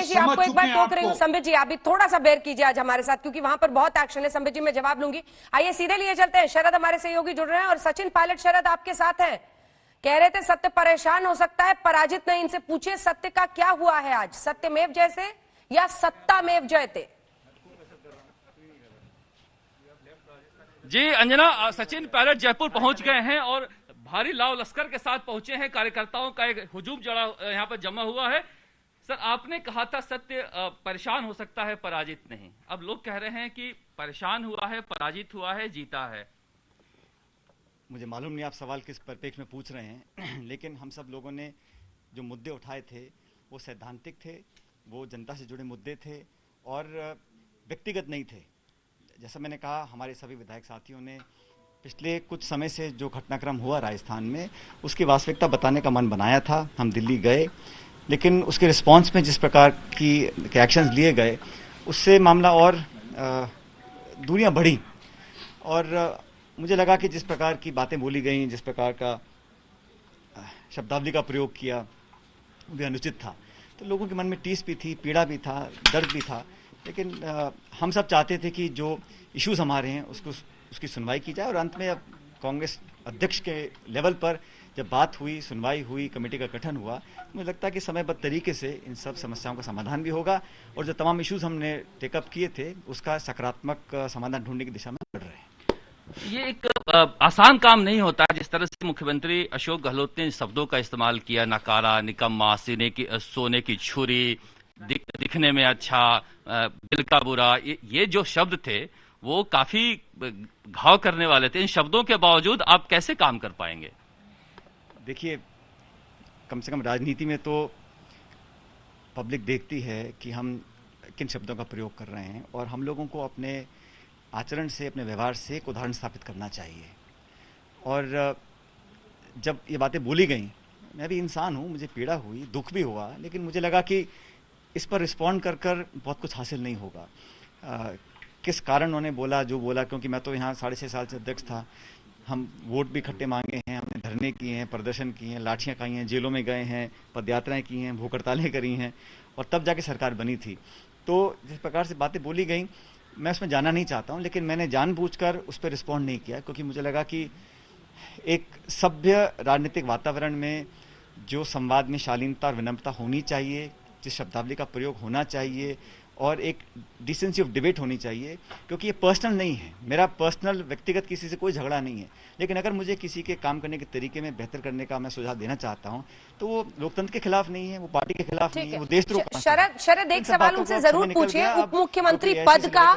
जी आपको एक बार टोक रही हूँ। संबित जी, आप भी थोड़ा सा बेयर कीजिए आज हमारे साथ, क्योंकि वहां पर बहुत एक्शन है। संबित जी मैं जवाब लूंगी। आइए सीधे लिए चलते हैं। शरद हमारे सहयोगी जुड़ रहे हैं और सचिन पायलट शरद आपके साथ हैं। कह रहे थे सत्य परेशान हो सकता है, पराजित नहीं। इनसे पूछिए सत्य का क्या हुआ है आज, सत्यमेव जयते या सत्तामेव जयते? जी अंजना, सचिन पायलट जयपुर पहुंच गए हैं और भारी लाव लश्कर के साथ पहुंचे हैं। कार्यकर्ताओं का एक हुजूम यहाँ पर जमा हुआ है। सर, आपने कहा था सत्य परेशान हो सकता है, पराजित नहीं। अब लोग कह रहे हैं कि परेशान हुआ है, पराजित हुआ है, जीता है। मुझे मालूम नहीं आप सवाल किस परिप्रेक्ष्य में पूछ रहे हैं, लेकिन हम सब लोगों ने जो मुद्दे उठाए थे वो सैद्धांतिक थे, वो जनता से जुड़े मुद्दे थे और व्यक्तिगत नहीं थे। जैसा मैंने कहा, हमारे सभी विधायक साथियों ने पिछले कुछ समय से जो घटनाक्रम हुआ राजस्थान में, उसकी वास्तविकता बताने का मन बनाया था। हम दिल्ली गए, लेकिन उसके रिस्पांस में जिस प्रकार की एक्शंस लिए गए, उससे मामला और दूरियां बढ़ी। और मुझे लगा कि जिस प्रकार की बातें बोली गई, जिस प्रकार का शब्दावली का प्रयोग किया, वो भी अनुचित था। तो लोगों के मन में टीस भी थी, पीड़ा भी था, दर्द भी था। लेकिन हम सब चाहते थे कि जो इश्यूज हमारे हैं उसकी सुनवाई की जाए और अंत में अब कांग्रेस अध्यक्ष के लेवल पर जब बात हुई, सुनवाई हुई, कमेटी का गठन हुआ, मुझे लगता है कि समयबद्ध तरीके से इन सब समस्याओं का समाधान भी होगा और जो तमाम इश्यूज हमने टेकअप किए थे उसका सकारात्मक समाधान ढूंढने की दिशा में बढ़ रहे हैं। ये एक आसान काम नहीं होता। जिस तरह से मुख्यमंत्री अशोक गहलोत ने शब्दों का इस्तेमाल किया, नकारा, निकम्मा, सोने की छुरी, दिखने में अच्छा, दिल का बुरा, ये जो शब्द थे वो काफी घाव करने वाले थे। इन शब्दों के बावजूद आप कैसे काम कर पाएंगे? देखिए, कम से कम राजनीति में तो पब्लिक देखती है कि हम किन शब्दों का प्रयोग कर रहे हैं और हम लोगों को अपने आचरण से, अपने व्यवहार से एक उदाहरण स्थापित करना चाहिए। और जब ये बातें बोली गई, मैं भी इंसान हूँ, मुझे पीड़ा हुई, दुख भी हुआ, लेकिन मुझे लगा कि इस पर रिस्पॉन्ड कर कर बहुत कुछ हासिल नहीं होगा। किस कारण उन्होंने बोला जो बोला, क्योंकि मैं तो यहाँ 6.5 साल से अध्यक्ष था। हम वोट भी इकट्ठे मांगे हैं, हमने धरने किए हैं, प्रदर्शन किए हैं, लाठियाँ खाई हैं, जेलों में गए हैं, पदयात्राएं की हैं, भूख हड़तालें करी हैं और तब जाके सरकार बनी थी। तो जिस प्रकार से बातें बोली गई, मैं उसमें जाना नहीं चाहता हूँ, लेकिन मैंने जानबूझकर उस पर रिस्पॉन्ड नहीं किया, क्योंकि मुझे लगा कि एक सभ्य राजनीतिक वातावरण में जो संवाद में शालीनता और विनम्रता होनी चाहिए, जिस शब्दावली का प्रयोग होना चाहिए और एक डिसेंसी ऑफ डिबेट होनी चाहिए, क्योंकि ये पर्सनल नहीं है, मेरा पर्सनल व्यक्तिगत किसी से कोई झगड़ा नहीं है, लेकिन अगर मुझे किसी के काम करने के तरीके में बेहतर करने का मैं सुझाव देना चाहता हूं तो वो लोकतंत्र के खिलाफ नहीं है, वो पार्टी के खिलाफ नहीं है, वो देशद्रोह। शरद एक सवाल उनसे जरूर पूछिए, उप मुख्यमंत्री पद का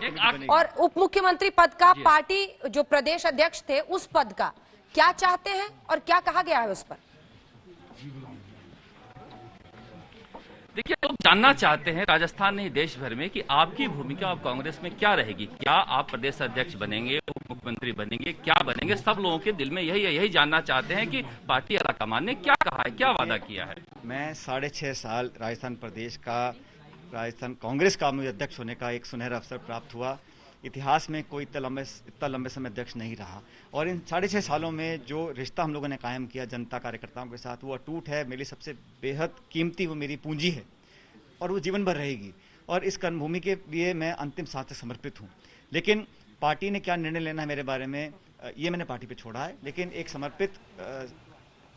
और उप मुख्यमंत्री पद का, पार्टी जो प्रदेश अध्यक्ष थे उस पद का क्या चाहते हैं और क्या कहा गया है उस पर? देखिए, लोग जानना चाहते हैं राजस्थान नहीं देश भर में कि आपकी भूमिका अब कांग्रेस में क्या रहेगी। क्या आप प्रदेश अध्यक्ष बनेंगे, उप मुख्यमंत्री बनेंगे, क्या बनेंगे? सब लोगों के दिल में यही जानना चाहते हैं कि पार्टी आलाकमान ने क्या कहा है, क्या वादा किया है। मैं 6.5 साल राजस्थान प्रदेश का, राजस्थान कांग्रेस का मुझे अध्यक्ष होने का एक सुनहरा अवसर प्राप्त हुआ। इतिहास में कोई इतना लंबे समय अध्यक्ष नहीं रहा और इन 6.5 सालों में जो रिश्ता हम लोगों ने कायम किया जनता कार्यकर्ताओं के साथ, वो अटूट है। मेरी सबसे बेहद कीमती वो मेरी पूंजी है और वो जीवन भर रहेगी और इस कर्मभूमि के लिए मैं अंतिम सांस तक समर्पित हूँ। लेकिन पार्टी ने क्या निर्णय लेना है मेरे बारे में, ये मैंने पार्टी पे छोड़ा है। लेकिन एक समर्पित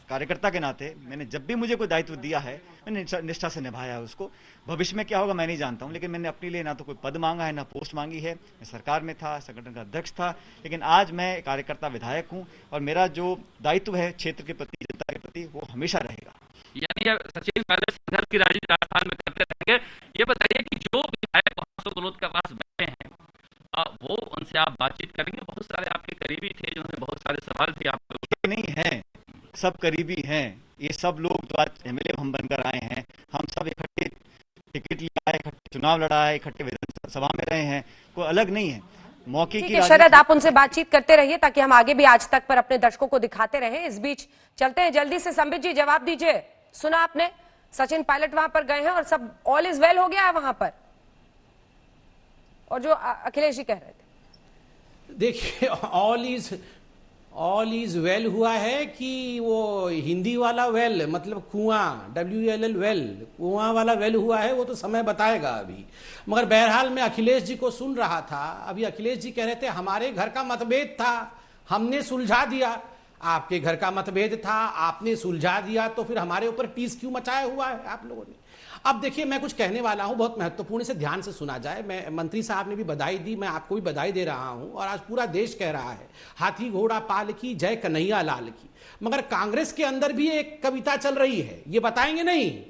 कार्यकर्ता के नाते मैंने जब भी मुझे कोई दायित्व दिया है, मैंने निष्ठा से निभाया है उसको। भविष्य में क्या होगा मैं नहीं जानता हूं, लेकिन मैंने अपने लिए ना तो कोई पद मांगा है, ना पोस्ट मांगी है। मैं सरकार में था, संगठन का अध्यक्ष था, लेकिन आज मैं कार्यकर्ता विधायक हूं और मेरा जो दायित्व है क्षेत्र के प्रति, जनता के प्रति, वो हमेशा रहेगा। यानी सचिन पायलट संघर्ष की राजनीति राजस्थान में करते रहेंगे। ये बताइए कि जो विधायक अशोक गहलोत के पास बैठे हैं, वो उनसे आप बातचीत करेंगे? बहुत सारे आपके करीबी थे, जिन्होंने बहुत सारे सवाल थे आपको। नहीं है, सब करीबी हैं। ये सब लोग जो आज एमएलए हम बनकर आए हैं, हम सब इकट्ठे टिकट लिया है, इकट्ठे चुनाव लड़ा है, इकट्ठे विधानसभा में रहे हैं, कोई अलग नहीं है। मौके की शरद, आप उनसे बातचीत करते रहिए ताकि हम आगे भी आज तक पर अपने दर्शकों को दिखाते रहें। इस बीच चलते हैं जल्दी से, संबित जी जवाब दीजिए। सुना आपने, सचिन पायलट वहां पर गए हैं और सब ऑल इज वेल हो गया है वहां पर, और जो अखिलेश जी कह रहे थे, देखिए ऑल इज वेल हुआ है कि वो हिंदी वाला वेल, मतलब कुआं, WELL वेल, कुआं वाला वेल हुआ है, वो तो समय बताएगा अभी। मगर बहरहाल मैं अखिलेश जी को सुन रहा था, अभी अखिलेश जी कह रहे थे हमारे घर का मतभेद था, हमने सुलझा दिया। आपके घर का मतभेद था, आपने सुलझा दिया, तो फिर हमारे ऊपर टीस क्यों मचाया हुआ है आप लोगों ने? अब देखिए, मैं कुछ कहने वाला हूं, बहुत महत्वपूर्ण, इसे ध्यान से सुना जाए। मैं, मंत्री साहब ने भी बधाई दी, मैं आपको भी बधाई दे रहा हूं और आज पूरा देश कह रहा है हाथी घोड़ा पाल की, जय कन्हैया लाल की। मगर कांग्रेस के अंदर भी एक कविता चल रही है, ये बताएंगे नहीं,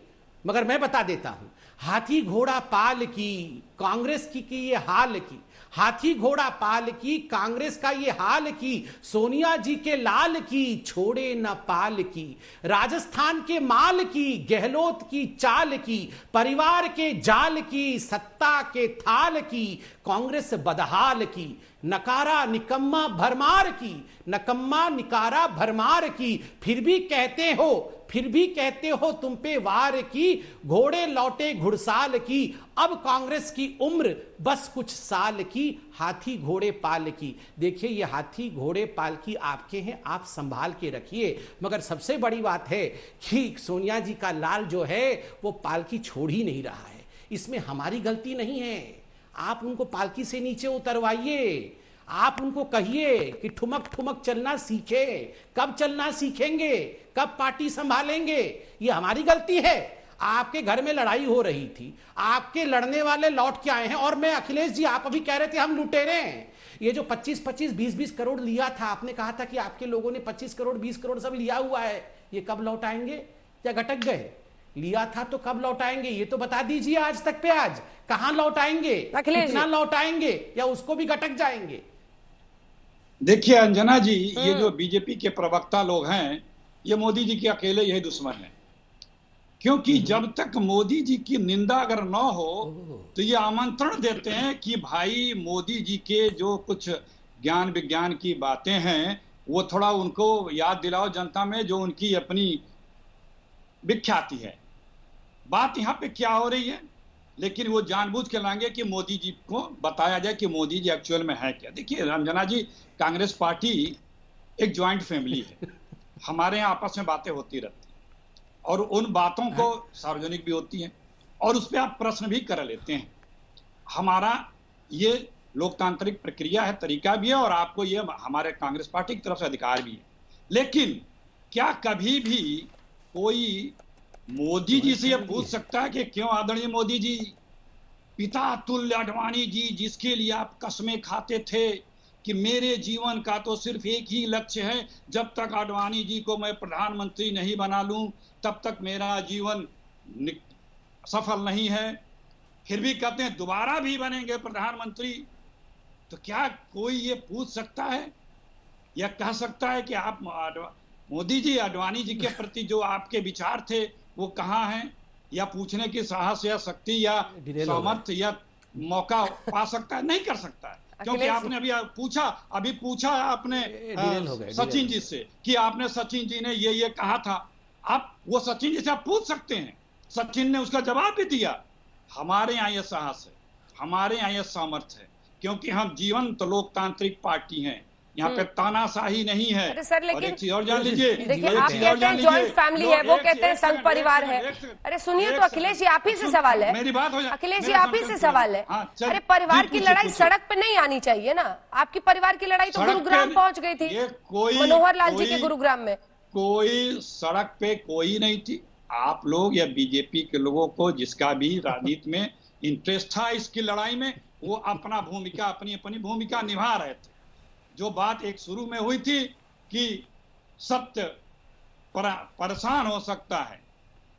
मगर मैं बता देता हूं। हाथी घोड़ा पाल की, कांग्रेस की ये हाल की, हाथी घोड़ा पाल की, कांग्रेस का ये हाल की, सोनिया जी के लाल की, छोड़े न पाल की, राजस्थान के माल की, गहलोत की चाल की, परिवार के जाल की, सत्ता के थाल की, कांग्रेस बदहाल की, नकारा निकम्मा भरमार की, नकम्मा निकारा भरमार की, फिर भी कहते हो तुम पे वार की, घोड़े लौटे घुड़साल की, अब कांग्रेस की उम्र बस कुछ साल की, हाथी घोड़े पाल की। देखिए, ये हाथी घोड़े पाल की आपके हैं, आप संभाल के रखिए। मगर सबसे बड़ी बात है कि सोनिया जी का लाल जो है वो पालकी छोड़ ही नहीं रहा है, इसमें हमारी गलती नहीं है। आप उनको पालकी से नीचे उतरवाइए। आप उनको कहिए कि ठुमक ठुमक चलना सीखे। कब चलना सीखेंगे, कब पार्टी संभालेंगे? ये हमारी गलती है। आपके घर में लड़ाई हो रही थी, आपके लड़ने वाले लौट के आए हैं। और मैं अखिलेश जी, आप अभी कह रहे थे हम लुटेरे हैं। ये जो 25-25, 20-20 करोड़ लिया था, आपने कहा था कि आपके लोगों ने 25 करोड़ 20 करोड़ सब लिया हुआ है, ये कब लौटाएंगे या घटक गए? लिया था तो कब लौटाएंगे ये तो बता दीजिए। आज तक पे आज कहां लौटाएंगे, कितना लौटाएंगे, या उसको भी घटक जाएंगे? देखिए अंजना जी, ये जो बीजेपी के प्रवक्ता लोग हैं, ये मोदी जी के अकेले यही दुश्मन हैं। क्योंकि जब तक मोदी जी की निंदा अगर न हो तो ये आमंत्रण देते हैं कि भाई मोदी जी के जो कुछ ज्ञान विज्ञान की बातें हैं वो थोड़ा उनको याद दिलाओ जनता में, जो उनकी अपनी विख्याति है। बात यहाँ पे क्या हो रही है, लेकिन वो जानबूझ के लाएंगे कि मोदी जी को बताया जाए कि मोदी जी एक्चुअल में है क्या। देखिए अंजना जी, कांग्रेस पार्टी एक ज्वाइंट फैमिली है। हमारे यहाँ आपस में बातें होती रहती और उन बातों को सार्वजनिक भी होती हैं और उस पर आप प्रश्न भी कर लेते हैं। हमारा ये लोकतांत्रिक प्रक्रिया है, तरीका भी है, और आपको ये हमारे कांग्रेस पार्टी की तरफ से अधिकार भी है। लेकिन क्या कभी भी कोई मोदी जी से ये पूछ सकता है कि क्यों आदरणीय मोदी जी, पिता तुल्य अडवाणी जी जिसके लिए आप कस्में खाते थे कि मेरे जीवन का तो सिर्फ एक ही लक्ष्य है, जब तक आडवाणी जी को मैं प्रधानमंत्री नहीं बना लूं तब तक मेरा जीवन सफल नहीं है, फिर भी कहते हैं दोबारा भी बनेंगे प्रधानमंत्री। तो क्या कोई ये पूछ सकता है या कह सकता है कि आप मोदी जी आडवाणी जी के प्रति जो आपके विचार थे वो कहाँ हैं, या पूछने की साहस या शक्ति या सामर्थ्य या मौका पा सकता है? नहीं कर सकता है। क्योंकि आपने अभी पूछा आपने सचिन जी से कि आपने सचिन जी ने ये कहा था। आप वो सचिन जी से आप पूछ सकते हैं, सचिन ने उसका जवाब भी दिया। हमारे यहाँ ये साहस है, हमारे यहाँ ये सामर्थ्य है, क्योंकि हम जीवंत लोकतांत्रिक पार्टी हैं। यहाँ पे तानाशाही नहीं है। अरे सर, लेकिन और एक चीज और जान लीजिए, देखिए आप कहते हैं जॉइंट फैमिली है, वो कहते हैं संघ परिवार है। अरे सुनिए तो अखिलेश जी, आप ही से सवाल है। मेरी बात हो जाए, अखिलेश जी आप ही से सवाल है। अरे परिवार की लड़ाई सड़क पे नहीं आनी चाहिए ना। आपकी परिवार की लड़ाई तो गुरुग्राम पहुंच गई थी, मनोहर लाल जी के गुरुग्राम में। कोई सड़क पे कोई नहीं थी। आप लोग या बीजेपी के लोगों को जिसका भी राजनीति में इंटरेस्ट था इसकी लड़ाई में, वो अपना भूमिका अपनी भूमिका निभा रहे थे। जो बात एक शुरू में हुई थी कि सत्य परेशान हो सकता है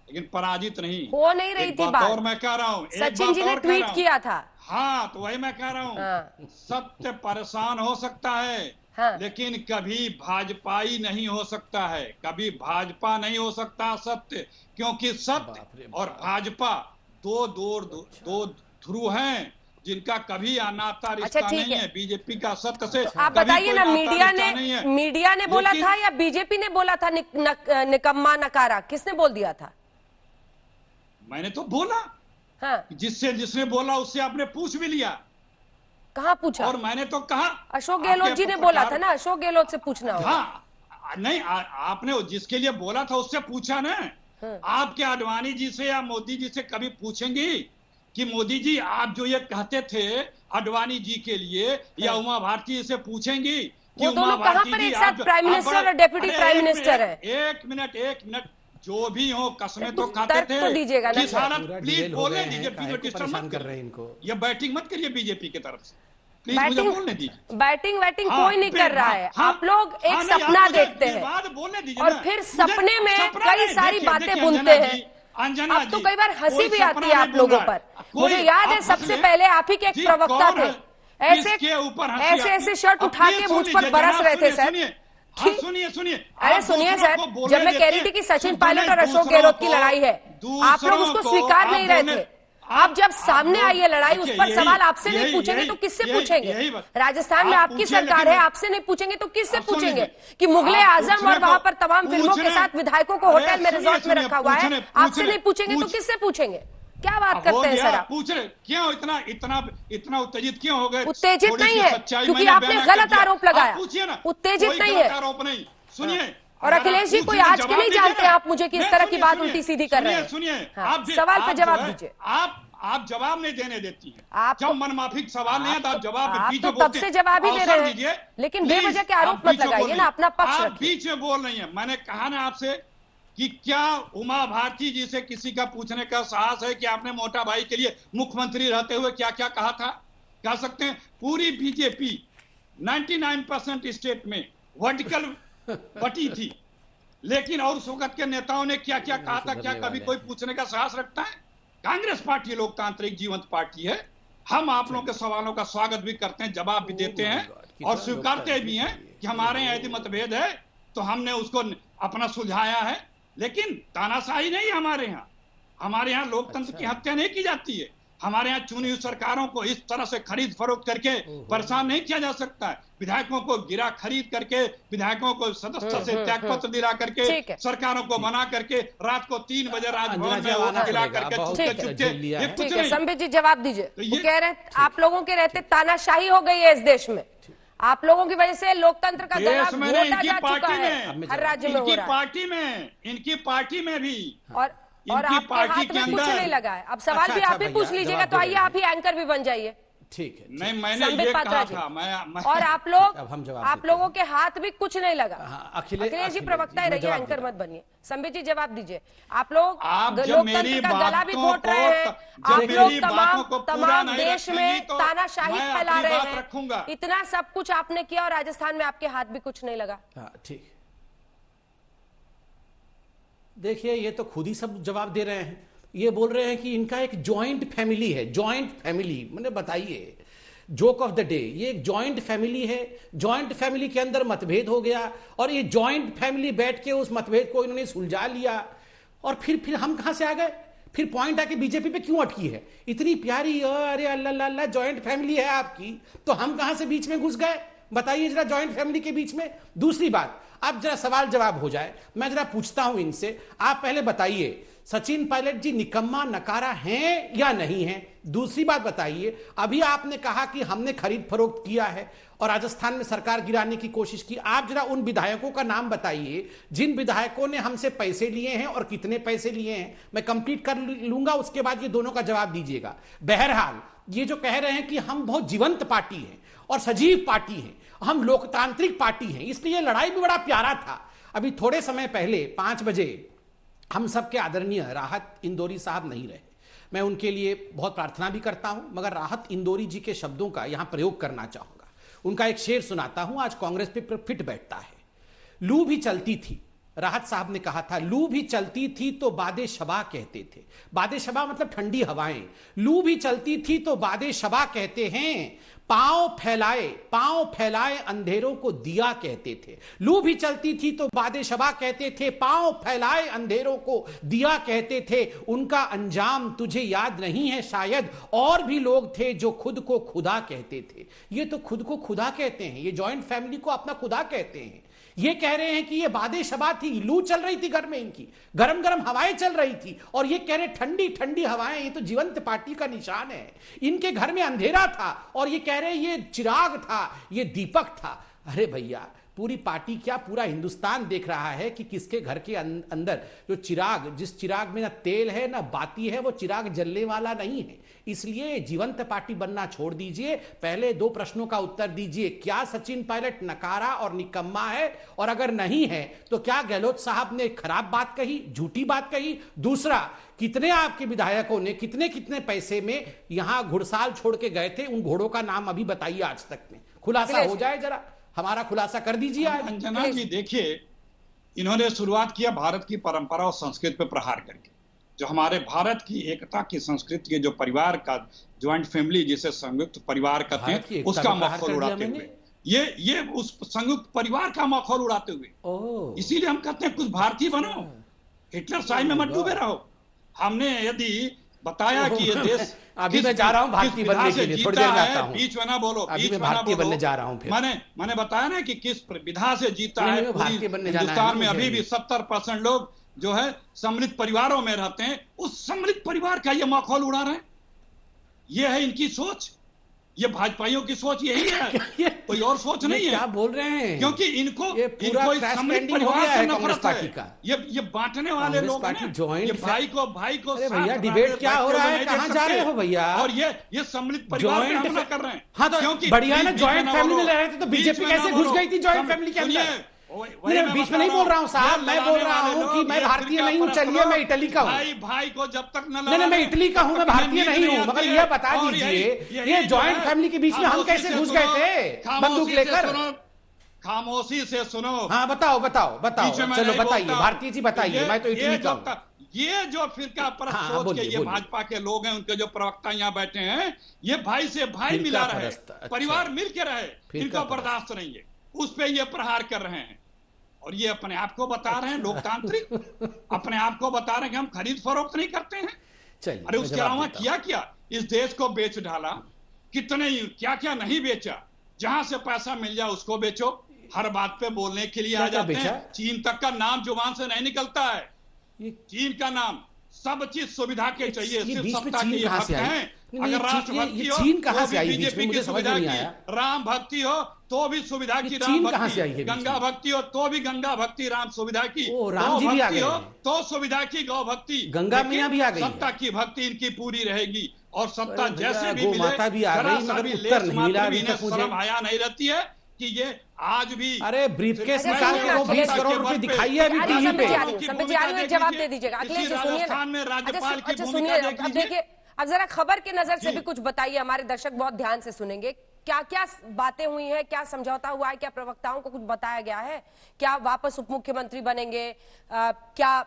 लेकिन पराजित नहीं हो नहीं रही थी बात। और मैं कह रहा हूँ, सचिन जी ने ट्वीट किया था। हाँ, तो वही मैं कह रहा हूँ, सत्य परेशान हो सकता है, लेकिन कभी भाजपाई नहीं हो सकता है, कभी भाजपा नहीं हो सकता सत्य। क्योंकि सत्य और भाजपा दो ध्रुव हैं जिनका कभी नाता रिश्ता नहीं है। बीजेपी का सत्य से आप बताइए ना, मीडिया ने बोला था या बीजेपी ने बोला था निकम्मा नकारा? किसने बोल दिया था? मैंने तो बोला। हाँ, जिसने बोला उससे आपने पूछ भी लिया। कहाँ पूछा? और मैंने तो कहा अशोक गहलोत जी ने बोला था ना, अशोक गहलोत से पूछना होगा। हाँ, नहीं आपने जिसके लिए बोला था उससे पूछा ना। आप क्या आडवाणी जी से या मोदी जी से कभी पूछेंगी कि मोदी जी आप जो ये कहते थे आडवाणी जी के लिए, या उमा भारती से पूछेंगी कि उमा भारती जी एक साथ प्राइम मिनिस्टर और डेप्यूटी प्राइम मिनिस्टर है। एक मिनट, जो भी हो कसमें तो खाते थे। तो दीजिएगा ना, प्लीज बोलने दीजिए, डिस्टर्ब मत कर रहे इनको। ये बैटिंग मत करिए बीजेपी की तरफ से, प्लीज मुझे बोलने दीजिए। बैटिंग कोई नहीं कर रहा है। आप लोग एक सपना देखते हैं और फिर सपने में कई सारी बातें बुनते हैं। अब तो कई बार हंसी भी आती है आप लोगों पर। मुझे याद है सबसे पहले आप ही के एक प्रवक्ता थे, ऐसे शर्ट उठा के मुझ पर बरस रहे थे सर। सुनिए अरे सुनिए सर, जब मैं कह रही थी कि सचिन पायलट और अशोक गहलोत की लड़ाई है, आप लोग उसको स्वीकार नहीं रहे थे। आप जब सामने आई है लड़ाई, उस पर सवाल आपसे नहीं पूछेंगे तो किससे पूछेंगे? राजस्थान में आपकी सरकार है, आपसे नहीं पूछेंगे तो किससे पूछेंगे? कि मुगले आजम और वहां पर तमाम फिल्मों के साथ विधायकों को होटल में रिजॉर्ट में रखा हुआ है, आपसे नहीं पूछेंगे तो किससे पूछेंगे? क्या बात करते हैं सर आप? पूछ रहे क्यों इतना उत्तेजित क्यों हो गए? उत्तेजित नहीं है, क्योंकि आपने गलत आरोप लगाया। उत्तेजित नहीं है। सुनिए, और अखिलेश जी कोई आज के नहीं जानते आप मुझे कि इस तरह की बात उल्टी सीधी कर रहे हैं। सुनिए, सवाल पे जवाब दीजिए। आप जवाब नहीं देने देती हैं। आप जब मनमाफिक सवाल नहीं है तो आप जवाब आप बीच तो में तब बोलते से हैं। जवाब ही दे अवसर रहे दीजिए, हैं, लेकिन प्लीज, बेवजह के आप आरोप बीच मत में लगाइए बोल ना, अपना पक्ष आप रखिए। बीच में बोल रही हैं। मैंने कहा ना आपसे कि क्या उमा भारती जी से किसी का पूछने का साहस है कि आपने मोटा भाई के लिए मुख्यमंत्री रहते हुए क्या क्या कहा था? कह सकते हैं पूरी बीजेपी 99% स्टेट में वर्टिकल बटी थी, लेकिन और उस वक्त के नेताओं ने क्या क्या कहा था? क्या कभी कोई पूछने का साहस रखता है? कांग्रेस पार्टी लोकतांत्रिक जीवंत पार्टी है। हम आप लोगों के सवालों का स्वागत भी करते हैं, जवाब भी देते हैं और स्वीकारते भी हैं कि हमारे यहाँ यदि मतभेद है तो हमने उसको अपना सुलझाया है, लेकिन तानाशाही नहीं हमारे यहाँ। हमारे यहाँ लोकतंत्र की हत्या नहीं की जाती है। हमारे यहाँ चुनी हुई सरकारों को इस तरह से खरीद फरोख्त करके परेशान नहीं किया जा सकता है। विधायकों को गिरा खरीद करके, विधायकों को सदस्यता से त्याग पत्र दिला करके, सरकारों को बना करके रात को 3 बजे राजभवन में वोट गिरा करके चुपके चुपके, ये कुछ नहीं। संबित जी जवाब दीजिए। वो कह रहे हैं आप लोगों के रहते तानाशाही हो गई है इस देश में, आप लोगों की वजह से लोकतंत्र का गला घोटा जा चुका है हर राज्य में हो रहा है। इनकी पार्टी में भी और आपके हाथ में कुछ नहीं लगा है। अब सवाल भी आप ही पूछ लीजिएगा, तो आइए आप ही एंकर भी बन जाइए। ठीक है, नहीं मैंने ये कहा था, मैं और आप लोगों के हाथ भी कुछ नहीं लगा। अखिलेश जी प्रवक्ता ही रहिए, एंकर मत बनिए। संबित जी जवाब दीजिए। आप लोग लोकतंत्र का गला भी घोट रहे हैं, आप लोग तमाम देश में तानाशाही फैला रहे हैं। इतना सब कुछ आपने किया और राजस्थान में आपके हाथ भी कुछ नहीं लगा। ठीक, देखिए ये तो खुद ही सब जवाब दे रहे हैं। ये बोल रहे हैं कि इनका एक जॉइंट फैमिली है। जॉइंट फैमिली मैंने बताइए, जोक ऑफ द डे, ये एक जॉइंट फैमिली है। जॉइंट फैमिली के अंदर मतभेद हो गया और ये जॉइंट फैमिली बैठ के उस मतभेद को इन्होंने सुलझा लिया। और फिर हम कहां से आ गए? फिर पॉइंट आके बीजेपी पे क्यों अटकी है? इतनी प्यारी, अरे अल्लाह अल्लाह जॉइंट फैमिली है आपकी, तो हम कहां से बीच में घुस गए? बताइए जरा, जॉइंट फैमिली के बीच में। दूसरी बात, अब जरा सवाल जवाब हो जाए। मैं जरा पूछता हूं इनसे, आप पहले बताइए सचिन पायलट जी निकम्मा नकारा हैं या नहीं हैं? दूसरी बात बताइए, अभी आपने कहा कि हमने खरीद फरोख्त किया है और राजस्थान में सरकार गिराने की कोशिश की। आप जरा उन विधायकों का नाम बताइए जिन विधायकों ने हमसे पैसे लिए हैं और कितने पैसे लिए हैं। मैं कंप्लीट कर लूंगा, उसके बाद ये दोनों का जवाब दीजिएगा। बहरहाल, ये जो कह रहे हैं कि हम बहुत जीवंत पार्टी हैं और सजीव पार्टी हैं, हम लोकतांत्रिक पार्टी हैं, इसलिए लड़ाई भी बड़ा प्यारा था। अभी थोड़े समय पहले 5 बजे हम सबके आदरणीय राहत इंदौरी साहब नहीं रहे। मैं उनके लिए बहुत प्रार्थना भी करता हूं, मगर राहत इंदौरी जी के शब्दों का यहां प्रयोग करना चाहूंगा। उनका एक शेर सुनाता हूं, आज कांग्रेस पे फिट बैठता है। लू भी चलती थी, राहत साहब ने कहा था, लू भी चलती थी तो बादे शबा कहते थे। बादे शबा मतलब ठंडी हवाएं। लू भी चलती थी तो बादे शबा कहते हैं, पांव फैलाए अंधेरों को दिया कहते थे। लू भी चलती थी तो बादे शबा कहते थे, पांव फैलाए अंधेरों को दिया कहते थे। उनका अंजाम तुझे याद नहीं है शायद, और भी लोग थे जो खुद को खुदा कहते थे। ये तो खुद को खुदा कहते हैं, ये जॉइंट फैमिली को अपना खुदा कहते हैं। ये कह रहे हैं कि ये बादे शबा थी, लू चल रही थी घर में, इनकी गरम गरम हवाएं चल रही थी, और ये कह रहे ठंडी ठंडी हवाएं। ये तो जीवंत पार्टी का निशान है। इनके घर में अंधेरा था और ये कह रहे ये चिराग था, ये दीपक था। अरे भैया, पूरी पार्टी क्या पूरा हिंदुस्तान देख रहा है कि किसके घर के अंदर जो चिराग, जिस चिराग में ना तेल है ना बाती है, वो चिराग जलने वाला नहीं है। इसलिए जीवंत पार्टी बनना छोड़ दीजिए। पहले 2 प्रश्नों का उत्तर दीजिए, क्या सचिन पायलट नकारा और निकम्मा है? और अगर नहीं है तो क्या गहलोत साहब ने खराब बात कही, झूठी बात कही? दूसरा, कितने आपके विधायकों ने कितने कितने पैसे में यहां घुड़साल छोड़ के गए थे? उन घोड़ों का नाम अभी बताइए आज तक में, खुलासा हो जाए, जरा हमारा खुलासा कर दीजिए। अंजना जी देखिए, इन्होंने शुरुआत किया भारत की परंपरा और संस्कृति पर प्रहार करके। जो हमारे भारत की एकता की संस्कृति के जो परिवार का ज्वाइंट फैमिली, जिसे संयुक्त परिवार कहते हैं, उसका मखौल उड़ाते हुए, ये उस संयुक्त परिवार का मखौल उड़ाते हुए, इसीलिए हम कहते हैं कुछ भारतीय बनो, हिटलर शाही में मत डूबे रहो। हमने यदि बताया कि ये देश अभी मैं जा रहा हूं भारतीय बनने के लिए, थोड़ी देर में आता हूं। बीच में ना बोलो, अभी मैं भारतीय बनने जा रहा हूं। फिर मैंने बताया ना कि किस विधा से जीता है। हिंदुस्तान में अभी भी 70% लोग जो है समृद्ध परिवारों में रहते हैं। उस समृद्ध परिवार का ये मखौल उड़ा रहे हैं। ये है इनकी सोच। ये भाजपाइयों की सोच यही है, कोई और सोच नहीं है। क्या बोल रहे हैं? क्योंकि इनको ये पूरा इस क्रैश सम्मिलित लैंडिंग हो परिवार गया से है कांग्रेस नफरत पार्टी है। का। ये बांटने वाले कांग्रेस लोग पार्टी हैं। जॉइंट ये भाई को अरे साथ भैया, बना डिबेट के क्या हो बैठ रहा के है? नहीं कहाँ देख जा रहे सकते। हो भैया? और ये सम्मिलित परिवार पे हमला कर रहे हैं। हाँ, तो क्योंकि बढ़िया ना, बीच जॉइंट में फैमिली में बोलो। रहे थे तो बीजेपी बीच में कैसे ना घुस बोलो। गई थी जॉइंट फैमिली के अंदर? वही नहीं, बीच में नहीं बोल रहा हूँ साहब, मैं बोल रहा हूँ कि मैं भारतीय नहीं हूँ, चलिए मैं इटली का हूँ। भाई को जब तक न नहीं, मैं इटली का हूँ, मैं भारतीय नहीं हूँ, मगर यह बता दीजिए ये जॉइंट फैमिली के बीच में हम कैसे घुस गए थे बंदूक लेकर? खामोशी से सुनो। हाँ, बताओ, चलो बताइए भारतीय जी, बताइए। मैं तो इटली का हूँ। ये जो फिरका परस्त सोच के ये भाजपा के लोग हैं, उनके जो प्रवक्ता यहाँ बैठे हैं, ये भाई से भाई मिला रहे, परिवार मिल के रहे, इनको बर्दाश्त नहीं है, उस पे ये प्रहार कर रहे हैं। और ये अपने आप को बता रहे हैं लोकतांत्रिक, अपने आप को बता रहे हैं कि हम खरीद फरोख्त नहीं करते हैं। अरे उसके अलावा क्या इस देश को बेच डाला, कितने क्या नहीं बेचा। जहां से पैसा मिल जाए उसको बेचो, हर बात पे बोलने के लिए आ जाते हैं। चीन तक का नाम जुबान से नहीं निकलता है, चीन का नाम, सब चीज सुविधा के चाहिए, सिर्फ सत्ता के ये भक्त हैं। अगर राष्ट्रभक्ति हो चीन कहां से आई? बीजेपी की सुविधा की, राम भक्ति हो तो भी सुविधा की राम भक्ति, गंगा भक्ति हो तो भी गंगा भक्ति राम सुविधा की, राम जी भी आ गए हो तो सुविधा की गौ भक्ति, गंगा मैया भी आ गई। सत्ता की भक्ति इनकी पूरी रहेगी और सत्ता जैसे भी मिले, माता भी आ गई, मगर उत्तर नहीं मिला अभी तक मुझे। शर्म आया नहीं रहती है कि ये आज भी अरे ब्रीफकेस निकाल के वो 20 करोड़ रुपए दिखाइए अभी टीवी पे। संबित जी एक जवाब दे दीजिएगा। अखिलेश जी सुनिए ना, अच्छा सुनिए, अब देखिए, अब जरा खबर के नजर से भी कुछ बताइए, हमारे दर्शक बहुत ध्यान से सुनेंगे। क्या क्या बातें हुई हैं, क्या समझौता हुआ है, क्या प्रवक्ताओं को कुछ बताया गया है? क्या वापस उप मुख्यमंत्री बनेंगे? क्या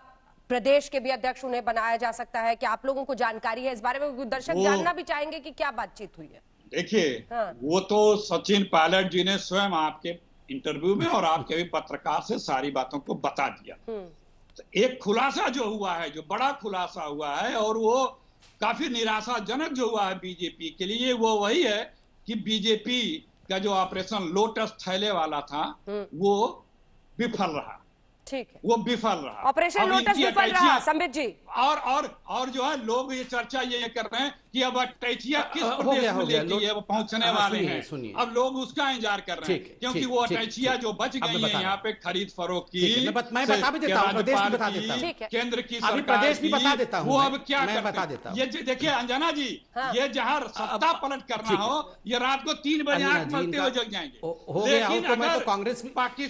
प्रदेश के भी अध्यक्ष उन्हें बनाया जा सकता है? क्या आप लोगों को जानकारी है इस बारे में? दर्शक जानना भी चाहेंगे कि क्या बातचीत हुई है। देखिए, वो तो सचिन पायलट जी ने स्वयं आपके इंटरव्यू में और आपके भी पत्रकार से सारी बातों को बता दिया। तो एक खुलासा जो हुआ है, जो बड़ा खुलासा हुआ है, और वो काफी निराशाजनक जो हुआ है बीजेपी के लिए, वो वही है कि बीजेपी का जो ऑपरेशन लोटस थैले वाला था वो विफल रहा। ठीक है, वो विफल रहा, ऑपरेशन लोटस विफल रहा। संबित जी, और जो है लोग ये चर्चा ये कर रहे हैं कि अब अटैचिया किस प्रदेश में लेती है, वो पहुंचने वाले हैं। अब लोग उसका इंतजार कर रहे हैं, क्योंकि वो अटैचिया जो बच गई है यहाँ पे खरीद फरोख्त की, मैं बता भी देता हूँ, प्रदेश भी बता देता हूँ, केंद्र की अभी प्रदेश भी बता देता हूँ। वो अब क्या बता देता हूँ, ये देखिए अंजना जी, ये जहाँ सत्ता पलट करना हो, ये रात को 3 बजे आंख मलते हुए जग जाएंगे। हो गया हो तो मैं तो कांग्रेस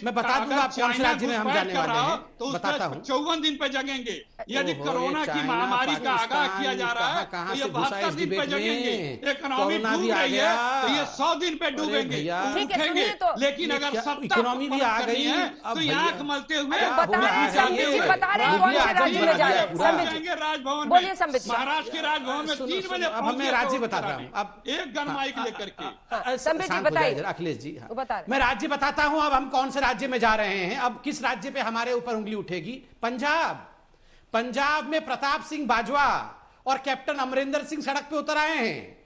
मैं बता दूंगा आप कौन से राज्य में हम जाने वाले हैं, तो बताता हूँ। 54 दिन पे जगेंगे। यदि कोरोना की महामारी का आगाह किया जा रहा है तो ये 72 दिन पे जगेंगे। इकोनॉमी डूब रही है तो ये 100 दिन पे डूबेंगे, उठेंगे। लेकिन अगर इकोनॉमी भी आ गई है तो ये आंख मलते हुए बता रहे हैं कौन से राज्य में जा रहे हैं। राजभवन बोलिए संबित, महाराष्ट्र के राजभवन में 3 बजे अब मैं राज्य बता रहा हूँ। अब एक गन माइक लेकर के संबित जी बताइए। अखिलेश जी मैं राज्य बताता हूँ। अब हम कौन से राज्य में जा रहे हैं। अब किस राज्य पे हमारे ऊपर उंगली उठेगी? पंजाब में प्रताप सिंह बाजवा और कैप्टन अमरिंदर सिंह सड़क पे उतर आए हैं,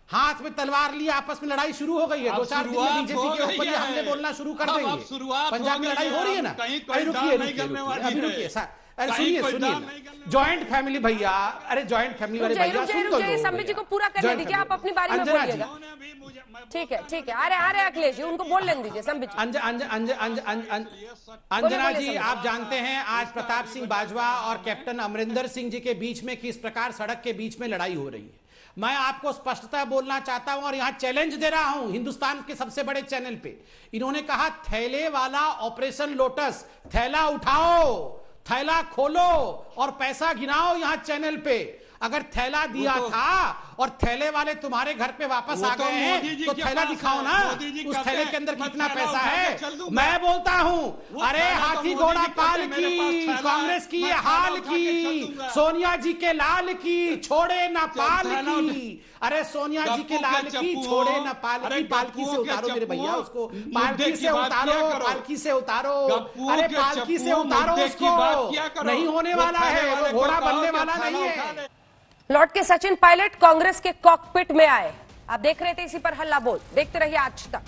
हाथ में तलवार लिए आपस में लड़ाई शुरू हो गई है। 2-4 दिन में बीजेपी के ऊपर ये हमले बोलना शुरू कर देंगे। पंजाब में लड़ाई हो रही है ना। अभी रुकिए, अरे सुनिए जॉइंट फैमिली भैया, अरे जॉइंट फैमिली वाले भैया सुन तो लो। संबित जी को पूरा करने दीजिए, आप अपनी बारी में बोलिएगा। ठीक है। अरे अखिलेश जी उनको बोल लेने दीजिए। संबित अंजना जी, आप जानते हैं आज प्रताप सिंह बाजवा और कैप्टन अमरिंदर सिंह जी के बीच में किस प्रकार सड़क के बीच में लड़ाई हो रही है। मैं आपको स्पष्टता बोलना चाहता हूं और यहां चैलेंज दे रहा हूं हिंदुस्तान के सबसे बड़े चैनल पे। इन्होंने कहा थैले वाला ऑपरेशन लोटस, थैला उठाओ, थैला खोलो और पैसा गिनाओ। यहां चैनल पे अगर थैला दिया था और थैले वाले तुम्हारे घर पे वापस आ गए हैं तो थैला दिखाओ ना, उस थैले के अंदर कितना पैसा है। मैं बोलता हूं, अरे हाथी घोड़ा पाल की, कांग्रेस की ये हाल की, सोनिया जी के लाल की, छोड़े ना पाल की। अरे सोनिया जी के लाल की, छोड़े ना पाल की। पालकी से उतारो मेरे भैया उसको, पालकी से उतारो, पालकी से उतारो, अरे पालकी से उतारो उसको। नहीं होने वाला है, वो घोड़ा बनने वाला नहीं है। लौट के सचिन पायलट कांग्रेस के कॉकपिट में आए। आप देख रहे थे इसी पर हल्ला बोल। देखते रहिए आज तक।